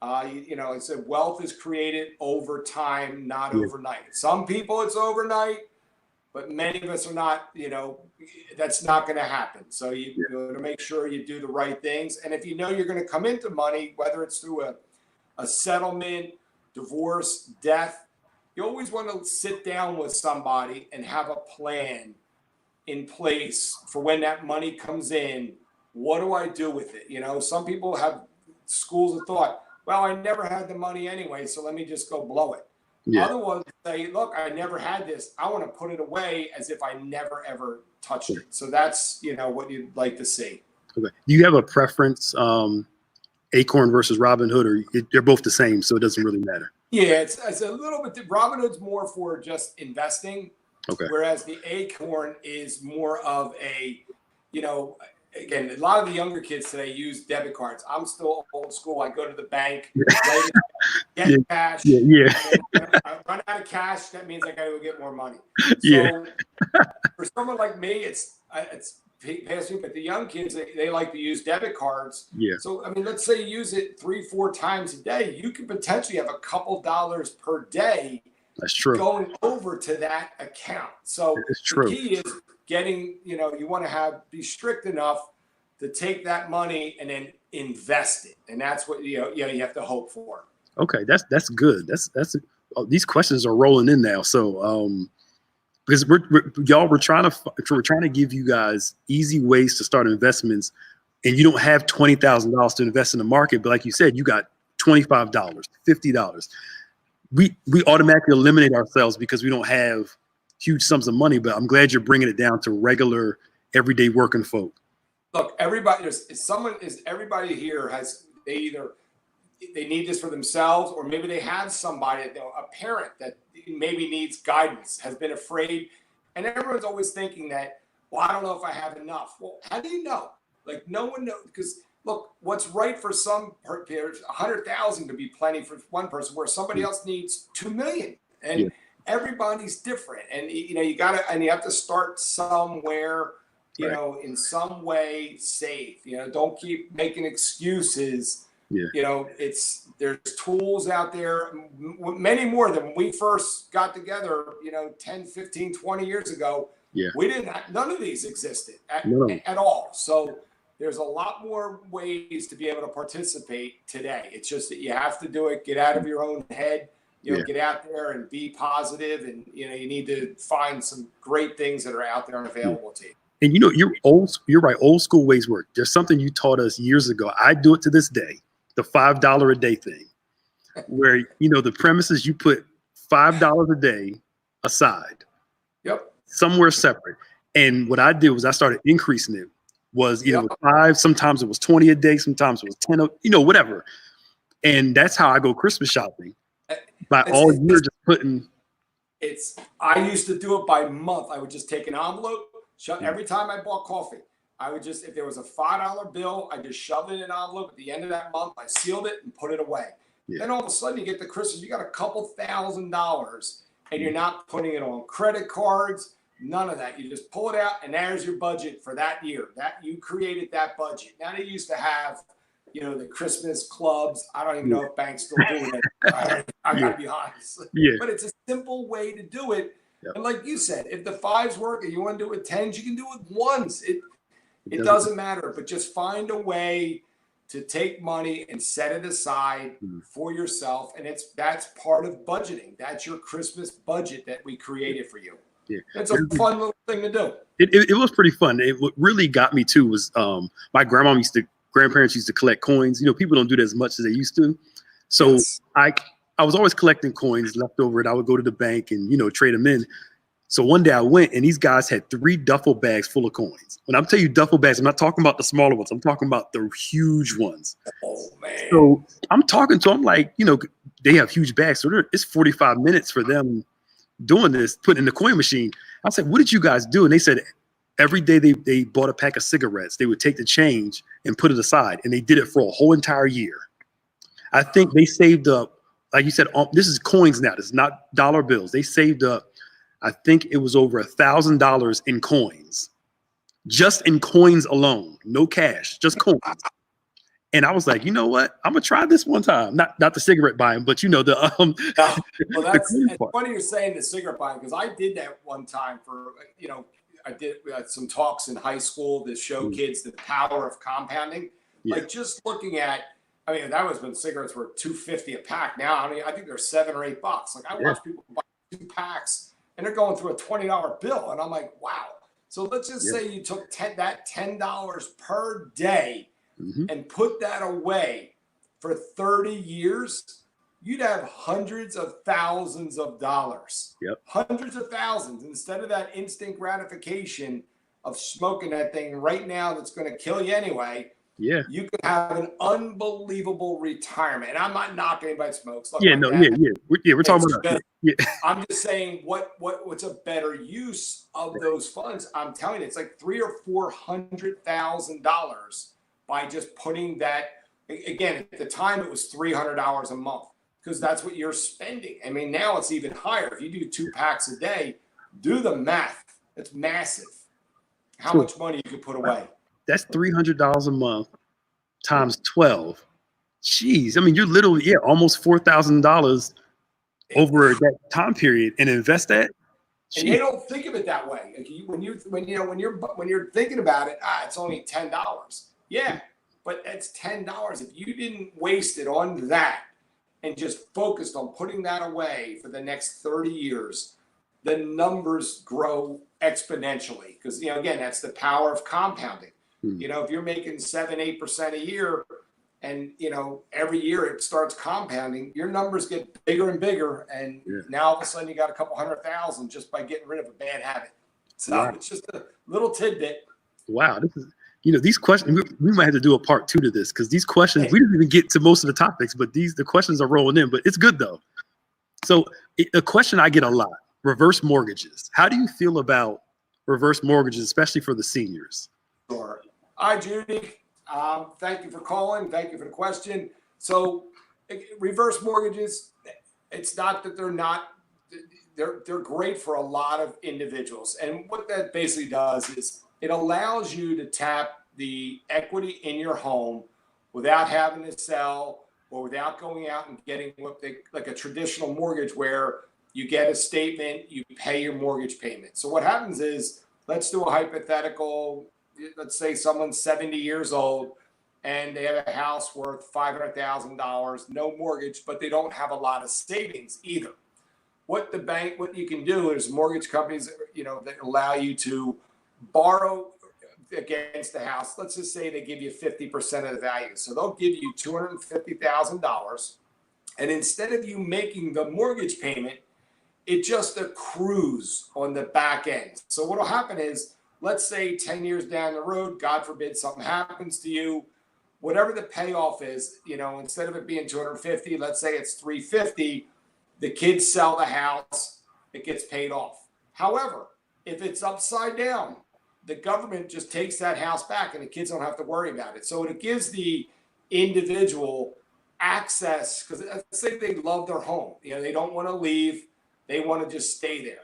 You know, I said wealth is created over time, not overnight. Some people it's overnight, but many of us are not, you know, that's not going to happen. So you want to make sure you do the right things. And if you know you're going to come into money, whether it's through a settlement, divorce, death, you always want to sit down with somebody and have a plan in place for when that money comes in. What do I do with it? You know, some people have schools of thought, well, I never had the money anyway, so let me just go blow it. Yeah. Other ones say, look, I never had this. I want to put it away as if I never, ever touched it. So that's, you know, what you'd like to see. Okay. Do you have a preference, Acorn versus Robinhood, or they're both the same, so it doesn't really matter? Yeah, it's a little bit. Robinhood's more for just investing. Okay. Whereas the Acorn is more of a, you know, again, a lot of the younger kids today use debit cards. I'm still old school. I go to the bank, get cash. Yeah. I run out of cash. That means I got to go get more money. So for someone like me, it's passing. But the young kids, they like to use debit cards. Yeah. So I mean, let's say you use it 3-4 times a day. You could potentially have a couple dollars per day. That's true. Going over to that account. So the key is getting, you know, you want to be strict enough to take that money and then invest it. And that's what, you have to hope for. Okay. That's good. These questions are rolling in now. So, because we're trying to give you guys easy ways to start investments, and you don't have $20,000 to invest in the market. But like you said, you got $25, $50. We automatically eliminate ourselves because we don't have huge sums of money, but I'm glad you're bringing it down to regular, everyday working folk. Look, everybody here has, they need this for themselves, or maybe they have somebody, a parent that maybe needs guidance, has been afraid. And everyone's always thinking that, well, I don't know if I have enough. Well, how do you know? Like, no one knows, because look, what's right for some, there's 100,000 to be plenty for one person, where somebody else needs 2 million. And everybody's different. And, you know, you have to start somewhere, you know, in some way save. You know, don't keep making excuses Yeah. You know, there's tools out there, many more than when we first got together, you know, 10, 15, 20 years ago. Yeah. We didn't none of these existed No. at all. So there's a lot more ways to be able to participate today. It's just that you have to do it, get out of your own head, you know, Yeah. get out there and be positive, and you know, you need to find some great things that are out there and available to you. And you know, you're right. Old school ways work. There's something you taught us years ago. I do it to this day. The $5 a day thing, where, you know, the premise is you put $5 a day aside. Yep. Somewhere separate. And what I did was I started increasing it. Was either with 5, sometimes it was 20 a day, sometimes it was 10, you know, whatever. And that's how I go Christmas shopping. By all year, just putting. I used to do it by month. I would just take an envelope, every time I bought coffee. I would just, if there was a $5 bill, I just shoved it in an envelope at the end of that month. I sealed it and put it away. Yeah. Then all of a sudden you get to Christmas, you got a couple $1,000s, and you're not putting it on credit cards, none of that. You just pull it out, and there's your budget for that year. That you created that budget. Now they used to have, you know, the Christmas clubs. I don't even know if banks still do it. I gotta be honest. Yeah. But it's a simple way to do it. Yep. And like you said, if the 5s work and you want to do it with 10s, you can do it with 1s. It doesn't matter, but just find a way to take money and set it aside for yourself. And that's part of budgeting. That's your Christmas budget that we created for you. Yeah. It's a fun little thing to do. It was pretty fun. What really got me too was my grandparents used to collect coins. You know, people don't do that as much as they used to. So Yes. I was always collecting coins left over, and I would go to the bank and, you know, trade them in. So one day I went, and these guys had 3 duffel bags full of coins. When I'm telling you duffel bags, I'm not talking about the smaller ones. I'm talking about the huge ones. Oh, man. So I'm talking to them like, you know, they have huge bags. So it's 45 minutes for them doing this, putting in the coin machine. I said, what did you guys do? And they said every day they bought a pack of cigarettes. They would take the change and put it aside. And they did it for a whole entire year. I think they saved up, like you said, this is coins now. This is not dollar bills. They saved up, I think it was over $1,000 in coins, just in coins alone, no cash, just coins. And I was like, you know what? I'm gonna try this one time. Not the cigarette buying, but you know the Well, that's the it's funny you're saying the cigarette buying, because I did that one time for, you know, we had some talks in high school to show kids the power of compounding. Yeah. Like just looking at, I mean, that was when cigarettes were $2.50 a pack. Now, I mean, I think they're $7 or $8. Like I watch people buy 2 packs and they're going through a $20 bill, and I'm like, wow. So let's just say you took that $10 per day and put that away for 30 years, you'd have hundreds of thousands of dollars. Yep. Hundreds of thousands, instead of that instant gratification of smoking that thing right now that's going to kill you anyway. Yeah. You could have an unbelievable retirement. And I'm not knocking anybody that smokes. Yeah, no, we're talking about that. Yeah. I'm just saying what's a better use of those funds. I'm telling you, it's like $300,000 or $400,000 by just putting that. Again, at the time it was $300 a month, because that's what you're spending. I mean, now it's even higher. If you do 2 packs a day, do the math. It's massive. How much money you could put away. That's $300 a month times 12. Jeez, I mean, you're literally almost $4,000 over that time period, and invest that. And they don't think of it that way. Like when you're thinking about it, it's only $10. Yeah, but it's $10. If you didn't waste it on that and just focused on putting that away for the next 30 years, the numbers grow exponentially. Because, you know, again, that's the power of compounding. You know, if you're making 7-8% a year, and, you know, every year it starts compounding, your numbers get bigger and bigger. And now all of a sudden you got a couple 100,000 just by getting rid of a bad habit. So it's just a little tidbit. Wow. This is, you know, these questions, we might have to do a part 2 to this, because these questions, we didn't even get to most of the topics, but the questions are rolling in, but it's good though. So a question I get a lot, reverse mortgages. How do you feel about reverse mortgages, especially for the seniors? Sure. Hi, Judy. Thank you for calling. Thank you for the question. So reverse mortgages, it's not that they're great for a lot of individuals. And what that basically does is it allows you to tap the equity in your home without having to sell or without going out and getting like a traditional mortgage where you get a statement, you pay your mortgage payment. So what happens is, let's do a hypothetical. Let's say someone's 70 years old and they have a house worth $500,000, no mortgage, but they don't have a lot of savings either. What you can do is mortgage companies, that allow you to borrow against the house. Let's just say they give you 50% of the value. So they'll give you $250,000. And instead of you making the mortgage payment, it just accrues on the back end. So what will happen is, let's say 10 years down the road, God forbid something happens to you, whatever the payoff is, instead of it being 250, let's say it's 350, the kids sell the house, it gets paid off. However, if it's upside down, the government just takes that house back and the kids don't have to worry about it. So it gives the individual access, because let's say they love their home, they don't want to leave, they want to just stay there.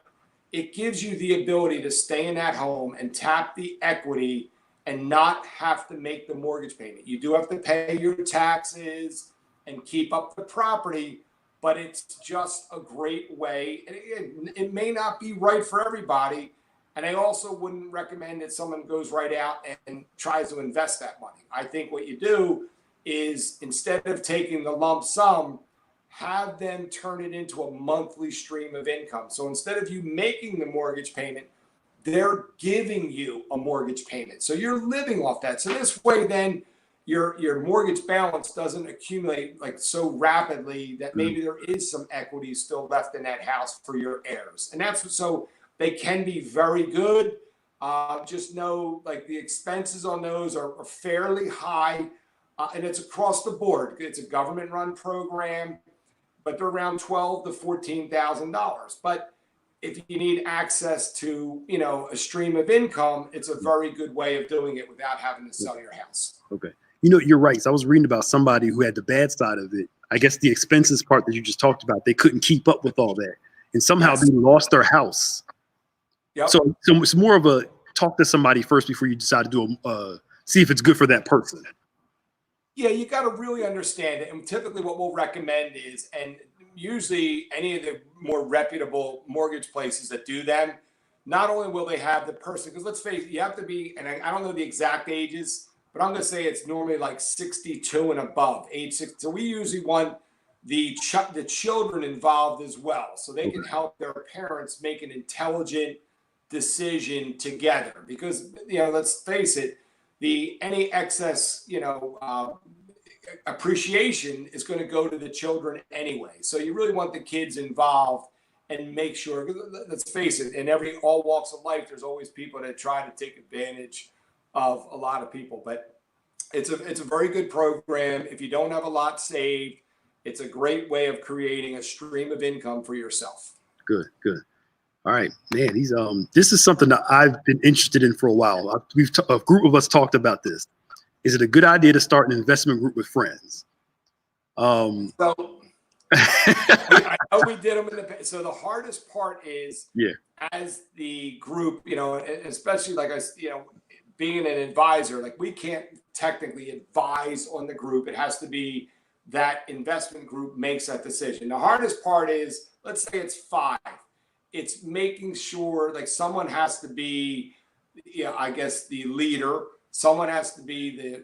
It gives you the ability to stay in that home and tap the equity and not have to make the mortgage payment. You do have to pay your taxes and keep up the property, but it's just a great way. And it may not be right for everybody. And I also wouldn't recommend that someone goes right out and tries to invest that money. I think what you do is, instead of taking the lump sum, have them turn it into a monthly stream of income. So instead of you making the mortgage payment, they're giving you a mortgage payment. So you're living off that. So this way, then your mortgage balance doesn't accumulate like so rapidly that maybe there is some equity still left in that house for your heirs. And so they can be very good. Just know, like, the expenses on those are fairly high, and it's across the board. It's a government-run program, but they're around $12,000 to $14,000. But if you need access to, a stream of income, it's a very good way of doing it without having to sell your house. Okay. You're right. So I was reading about somebody who had the bad side of it. I guess the expenses part that you just talked about, they couldn't keep up with all that. And somehow they lost their house. Yep. So it's more of a talk to somebody first before you decide to do see if it's good for that person. Yeah, you got to really understand it. And typically what we'll recommend is, and usually any of the more reputable mortgage places that do them, not only will they have the person, because let's face it, you have to be, and I don't know the exact ages, but I'm going to say it's normally like 62 and above, age 6. So we usually want the children involved as well, so they can help their parents make an intelligent decision together. Because, let's face it, any excess, appreciation is going to go to the children anyway. So you really want the kids involved and make sure, let's face it, in all walks of life, there's always people that try to take advantage of a lot of people. But it's a very good program. If you don't have a lot saved, it's a great way of creating a stream of income for yourself. Good. All right, man. This is something that I've been interested in for a while. A group of us talked about this. Is it a good idea to start an investment group with friends? So I know we did them in the past. So the hardest part is, as the group, especially like us, being an advisor, like, we can't technically advise on the group. It has to be that investment group makes that decision. The hardest part is, let's say it's 5. It's making sure, like, someone has to be, I guess, the leader. Someone has to be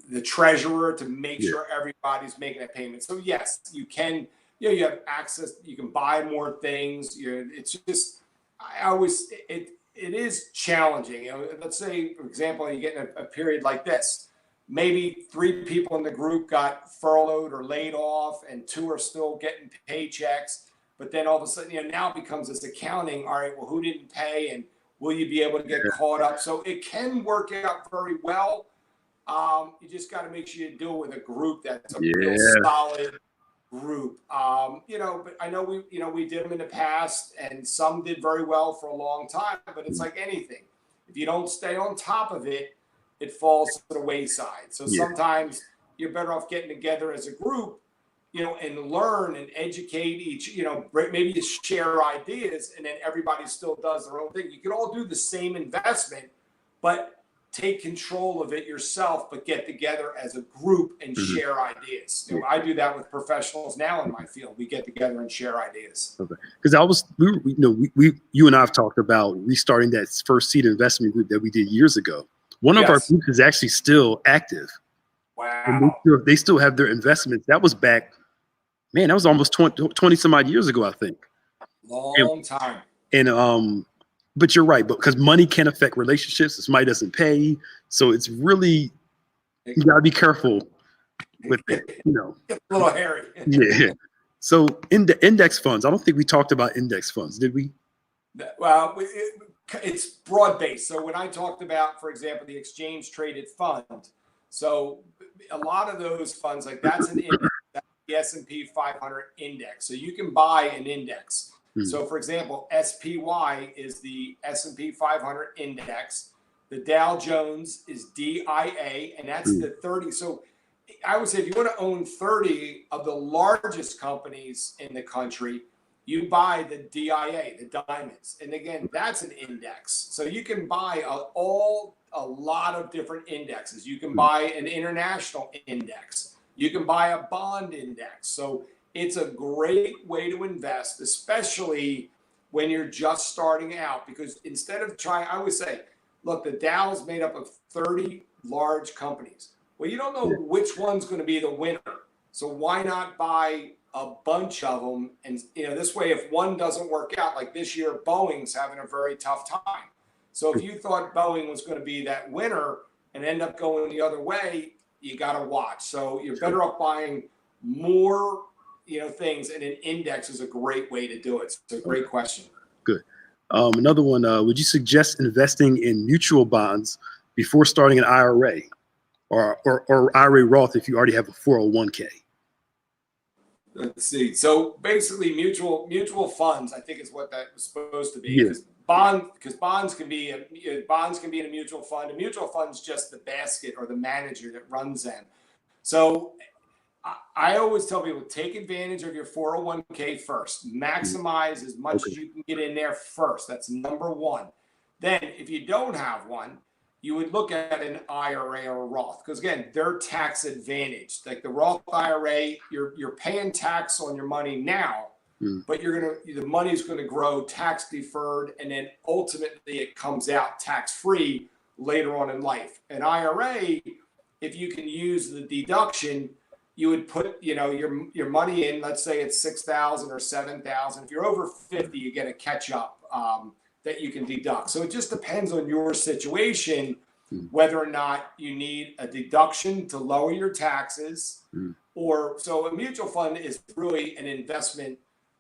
the treasurer to make sure everybody's making that payment. So yes, you can, you have access. You can buy more things. It's just, it is challenging. Let's say, for example, you get in a period like this. Maybe 3 people in the group got furloughed or laid off, and 2 are still getting paychecks. But then all of a sudden, now it becomes this accounting. All right, well, who didn't pay, and will you be able to get caught up? So it can work out very well. You just got to make sure you do it with a group that's a real solid group. But I know we did them in the past, and some did very well for a long time. But it's like anything. If you don't stay on top of it, it falls to the wayside. So sometimes you're better off getting together as a group, and learn and educate each, maybe you share ideas, and then everybody still does their own thing. You can all do the same investment, but take control of it yourself, but get together as a group and share ideas. You know, I do that with professionals now in my field. We get together and share ideas. Okay. Because you and I have talked about restarting that first seed investment group that we did years ago. One of our groups is actually still active. Wow. And they still have their investments. That was back, man, that was almost 20 some odd years ago, I think. Long time. And but you're right, because money can affect relationships. If somebody doesn't pay, so it's really, you gotta be careful with it, you know. A little hairy. Yeah. So in the index funds, I don't think we talked about index funds, did we? Well, it's broad based. So when I talked about, for example, the exchange traded fund, so a lot of those funds, like that's an index, that's the S&P 500 index. So you can buy an index. So, for example, SPY is the S&P 500 index. The Dow Jones is DIA, and that's the 30. So I would say if you want to own 30 of the largest companies in the country, you buy the DIA, the diamonds. And again, that's an index. So you can buy a lot of different indexes. You can buy an international index. You can buy a bond index. So it's a great way to invest, especially when you're just starting out, because instead of trying, I would say, look, the Dow is made up of 30 large companies. Well, you don't know which one's going to be the winner. So why not buy a bunch of them? And, you know, this way, if one doesn't work out, like this year, Boeing's having a very tough time. So if you thought Boeing was going to be that winner and end up going the other way, you got to watch. So you're better off buying more, you know, things, and an index is a great way to do it. It's a great question. Good. Another one, would you suggest investing in mutual bonds before starting an IRA or IRA Roth if you already have a 401k? Let's see. So basically mutual funds, I think is what that was supposed to be. Because bonds can be in a mutual fund. A mutual fund is just the basket or the manager that runs them. So I always tell people, take advantage of your 401k first. Maximize as much as you can get in there first. That's number one. Then if you don't have one, you would look at an IRA or a Roth, because again, they're tax advantaged. Like the Roth IRA, you're paying tax on your money now, but the money's going to grow tax deferred, and then ultimately it comes out tax free later on in life. An IRA, if you can use the deduction, you would put, you know, your money in, let's say it's 6,000 or 7,000. If you're over 50, you get a catch up that you can deduct. So it just depends on your situation, whether or not you need a deduction to lower your taxes, or so a mutual fund is really an investment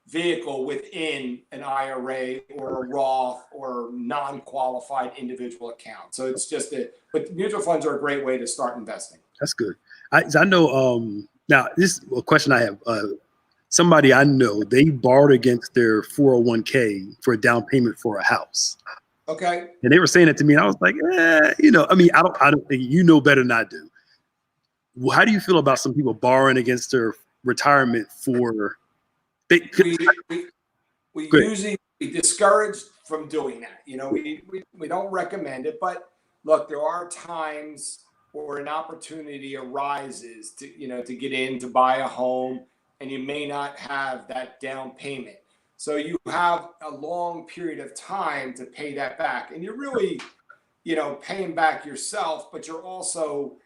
vehicle within an IRA or a Roth or non-qualified individual account. So it's just but mutual funds are a great way to start investing. That's good. I know, now this is a question I have. Somebody I know, they borrowed against their 401k for a down payment for a house. Okay. And they were saying it to me, and I was like, you know, I mean, I don't think you know better than I do. How do you feel about some people borrowing against their retirement for? We usually discourage from doing that. You know, we don't recommend it, but look, there are times where an opportunity arises to get in to buy a home, and you may not have that down payment. So you have a long period of time to pay that back, and you're really, paying back yourself, but you're also,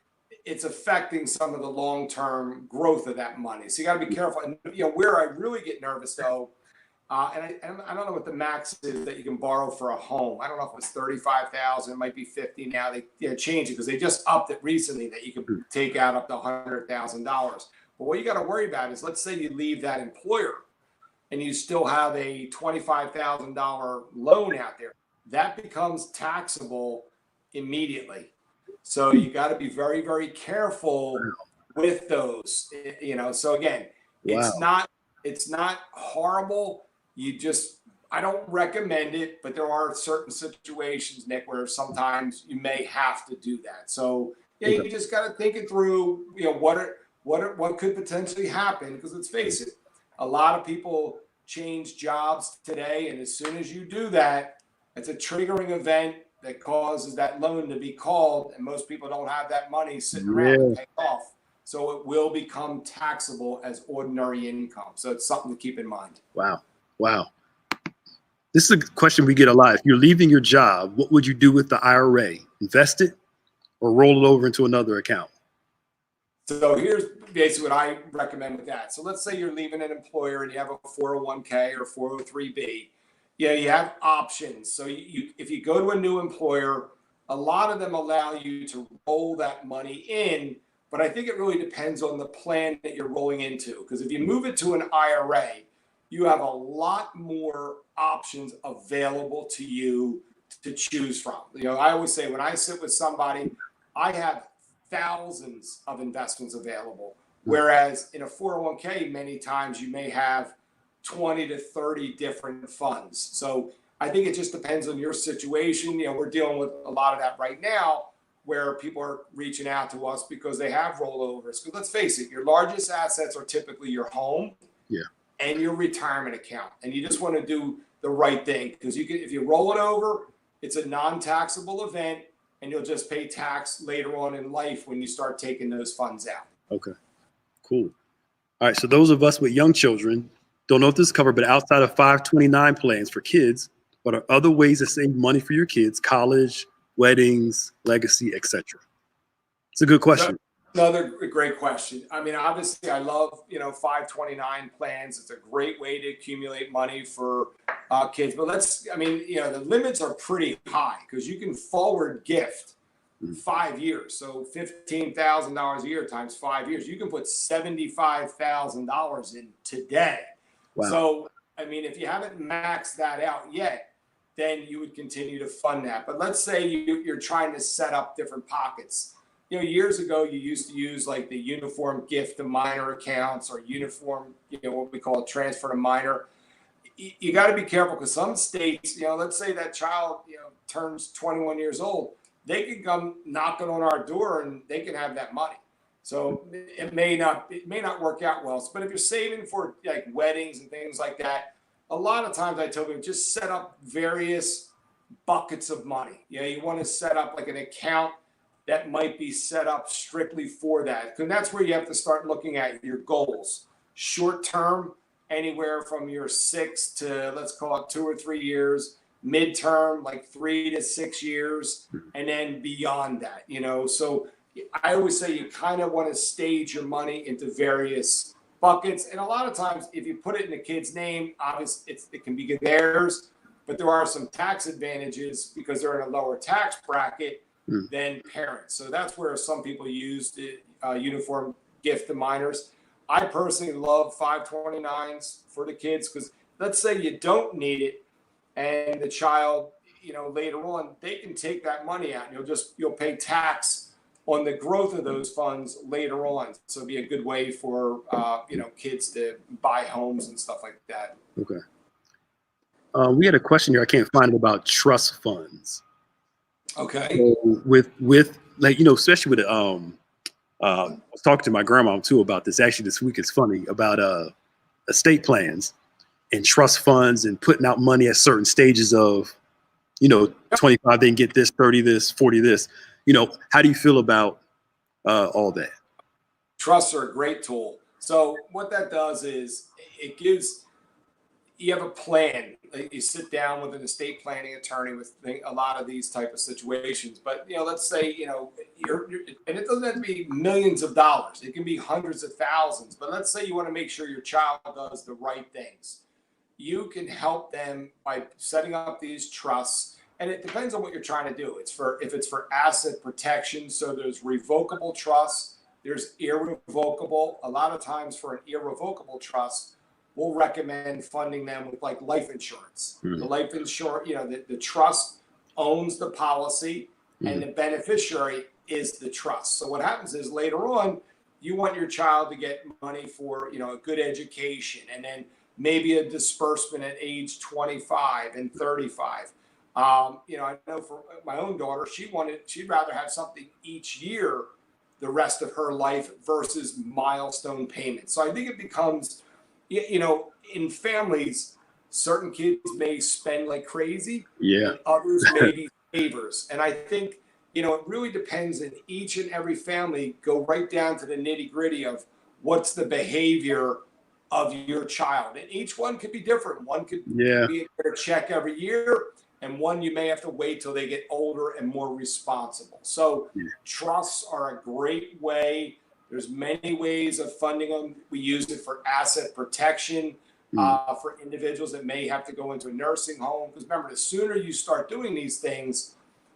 it's affecting some of the long-term growth of that money. So you got to be careful. And where I really get nervous though, and I don't know what the max is that you can borrow for a home. I don't know if it was 35,000, it might be 50 now. They changed it because they just upped it recently that you can take out up to $100,000. But what you got to worry about is, let's say you leave that employer and you still have a $25,000 loan out there. That becomes taxable immediately. So you got to be very, very careful with those. So again, it's not horrible. I don't recommend it, but there are certain situations, Nick, where sometimes you may have to do that. So you just got to think it through. What could potentially happen? Because let's face it, a lot of people change jobs today, and as soon as you do that, it's a triggering event, that causes that loan to be called, and most people don't have that money sitting around to pay off. So it will become taxable as ordinary income. So it's something to keep in mind. Wow. Wow. This is a question we get a lot. If you're leaving your job, what would you do with the IRA? Invest it or roll it over into another account? So here's basically what I recommend with that. So let's say you're leaving an employer and you have a 401k or 403b. Yeah, you have options. So if you go to a new employer, a lot of them allow you to roll that money in, but I think it really depends on the plan that you're rolling into. Because if you move it to an IRA, you have a lot more options available to you to choose from. I always say when I sit with somebody, I have thousands of investments available. Whereas in a 401k, many times you may have 20 to 30 different funds. So I think it just depends on your situation. We're dealing with a lot of that right now where people are reaching out to us because they have rollovers. Because let's face it, your largest assets are typically your home and your retirement account. And you just want to do the right thing because if you roll it over, it's a non-taxable event and you'll just pay tax later on in life when you start taking those funds out. Okay, cool. All right, so those of us with young children, don't know if this is covered, but outside of 529 plans for kids, what are other ways to save money for your kids, college, weddings, legacy, etc.? It's a good question. Another great question. I mean, obviously, I love 529 plans. It's a great way to accumulate money for kids. But the limits are pretty high because you can forward gift 5 years. So $15,000 a year times 5 years. You can put $75,000 in today. Wow. So, if you haven't maxed that out yet, then you would continue to fund that. But let's say you're trying to set up different pockets. Years ago, you used to use like the uniform gift to minor accounts or uniform, what we call a transfer to minor. You got to be careful because some states, let's say that child, turns 21 years old, they can come knocking on our door and they can have that money. So it may not work out well. But if you're saving for like weddings and things like that, a lot of times I tell people just set up various buckets of money. You want to set up like an account that might be set up strictly for that. Because that's where you have to start looking at your goals. Short term, anywhere from your 6 to, let's call it 2 or 3 years. Midterm, like 3 to 6 years. And then beyond that, So I always say you kind of want to stage your money into various buckets. And a lot of times, if you put it in the kid's name, obviously it can be theirs. But there are some tax advantages because they're in a lower tax bracket than parents. So that's where some people use the uniform gift to minors. I personally love 529s for the kids because let's say you don't need it and the child, later on, they can take that money out and you'll pay tax on the growth of those funds later on. So it'd be a good way for, kids to buy homes and stuff like that. Okay. We had a question here. I can't find it about trust funds. Okay. So with like, especially with I was talking to my grandma too about this. Actually, this week is funny about estate plans and trust funds and putting out money at certain stages of, 25 they can get this, 30 this, 40 this. How do you feel about all that? Trusts are a great tool. So what that does is it gives you have a plan. You sit down with an estate planning attorney with a lot of these type of situations. But let's say you're and it doesn't have to be millions of dollars. It can be hundreds of thousands. But let's say you want to make sure your child does the right things. You can help them by setting up these trusts. And it depends on what you're trying to do. If it's for asset protection, so there's revocable trusts, there's irrevocable. A lot of times for an irrevocable trust, we'll recommend funding them with like life insurance. The life insurance, the trust owns the policy and the beneficiary is the trust. So what happens is later on, you want your child to get money for, a good education and then maybe a disbursement at age 25 and 35. I know for my own daughter, she'd rather have something each year the rest of her life versus milestone payments. So I think it becomes, in families, certain kids may spend like crazy. Yeah. And others maybe favors. And I think, you know, it really depends in each and every family, go right down to the nitty gritty of what's the behavior of your child. And each one could be different. One could be a check every year, and one you may have to wait till they get older and more responsible. So trusts are a great way. There's many ways of funding them. We use it for asset protection for individuals that may have to go into a nursing home. Because remember, the sooner you start doing these things,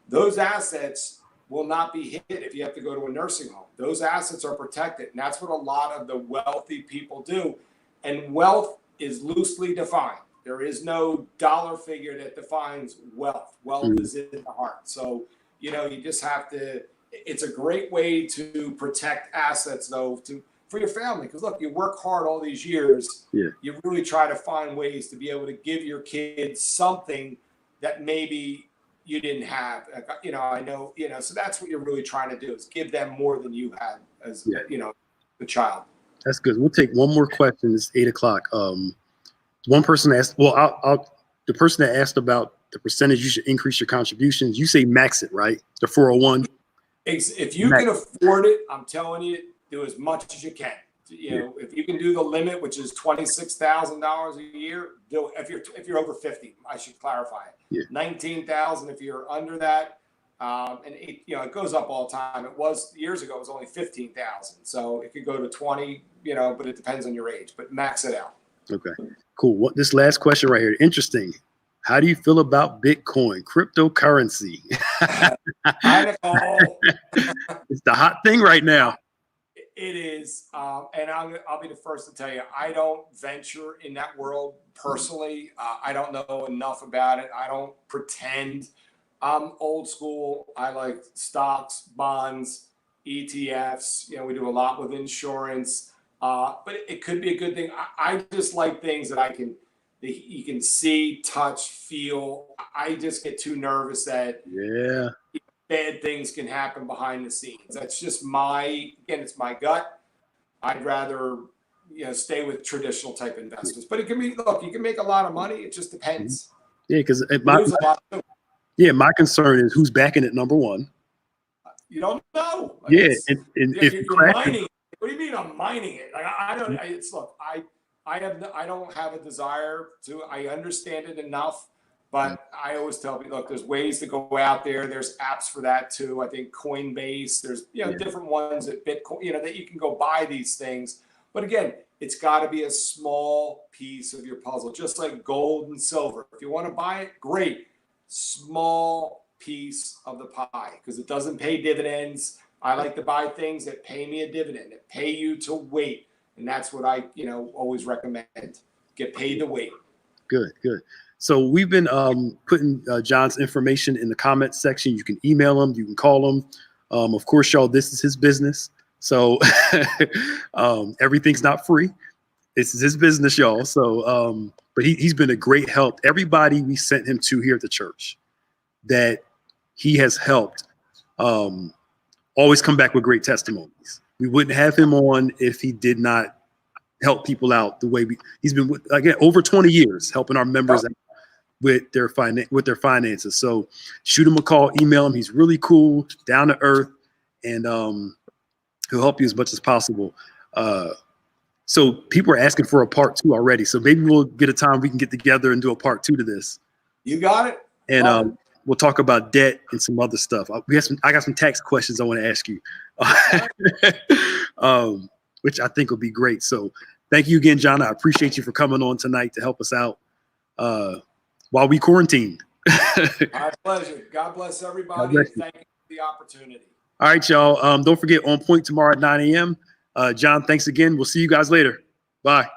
those assets will not be hit if you have to go to a nursing home. Those assets are protected. And that's what a lot of the wealthy people do. And wealth is loosely defined. There is no dollar figure that defines wealth. Wealth is in the heart. So, you know, you just have to, it's a great way to protect assets, though, for your family. Because look, you work hard all these years. You really try to find ways to be able to give your kids something that maybe you didn't have. You know, I know, you know, so that's what you're really trying to do, is give them more than you had as, you know, the child. That's good. We'll take one more question. It's 8 o'clock. One person asked, well, the person that asked about the percentage you should increase your contributions, you say max it, right? The 401. If you can afford it, I'm telling you, do as much as you can. You know, if you can do the limit, which is $26,000 a year, do it. If you're over 50, I should clarify it. 19,000 if you're under that. And you know, it goes up all the time. It was years ago, it was only 15,000. So it could go to 20, you know, but it depends on your age, but max it out. Okay, cool. This last question right here. Interesting. How do you feel about Bitcoin, cryptocurrency? It's the hot thing right now. It is. And I'll be the first to tell you, I don't venture in that world personally. I don't know enough about it. I don't pretend. I'm old school. I like stocks, bonds, ETFs. You know, we do a lot with insurance. But it could be a good thing. I just like things that you can see, touch, feel. I just get too nervous that bad things can happen behind the scenes. That's just it's my gut. I'd rather, you know, stay with traditional type investments. But it can be, look, you can make a lot of money. It just depends. Yeah, because my concern is who's backing it, number one. You don't know. And if you're mining. What do you mean I'm mining it? Like I don't. I don't have a desire to. I understand it enough, but I always tell people, look, there's ways to go out there. There's apps for that too. I think Coinbase. There's different ones at Bitcoin. You know that you can go buy these things. But again, it's got to be a small piece of your puzzle, just like gold and silver. If you want to buy it, great. Small piece of the pie, because it doesn't pay dividends. I like to buy things that pay me a dividend, that pay you to wait. And that's what I, you know, always recommend. Get paid to wait. Good. So we've been putting John's information in the comments section. You can email him. You can call him. Of course, y'all, this is his business. So everything's not free. This is his business, y'all. So, but he's been a great help. Everybody we sent him to here at the church that he has helped always come back with great testimonies. We wouldn't have him on if he did not help people out the way he's been again over 20 years helping our members out with their finances. So shoot him a call, email him. He's really cool, down to earth, and he'll help you as much as possible. So people are asking for a part 2 already. So maybe we'll get a time we can get together and do a part 2 to this. You got it. And we'll talk about debt and some other stuff. I got some tax questions I want to ask you, which I think will be great. So thank you again, John. I appreciate you for coming on tonight to help us out while we quarantined. My pleasure. God bless everybody. Thank you for the opportunity. All right, y'all. Don't forget, On Point tomorrow at 9 a.m. John, thanks again. We'll see you guys later. Bye.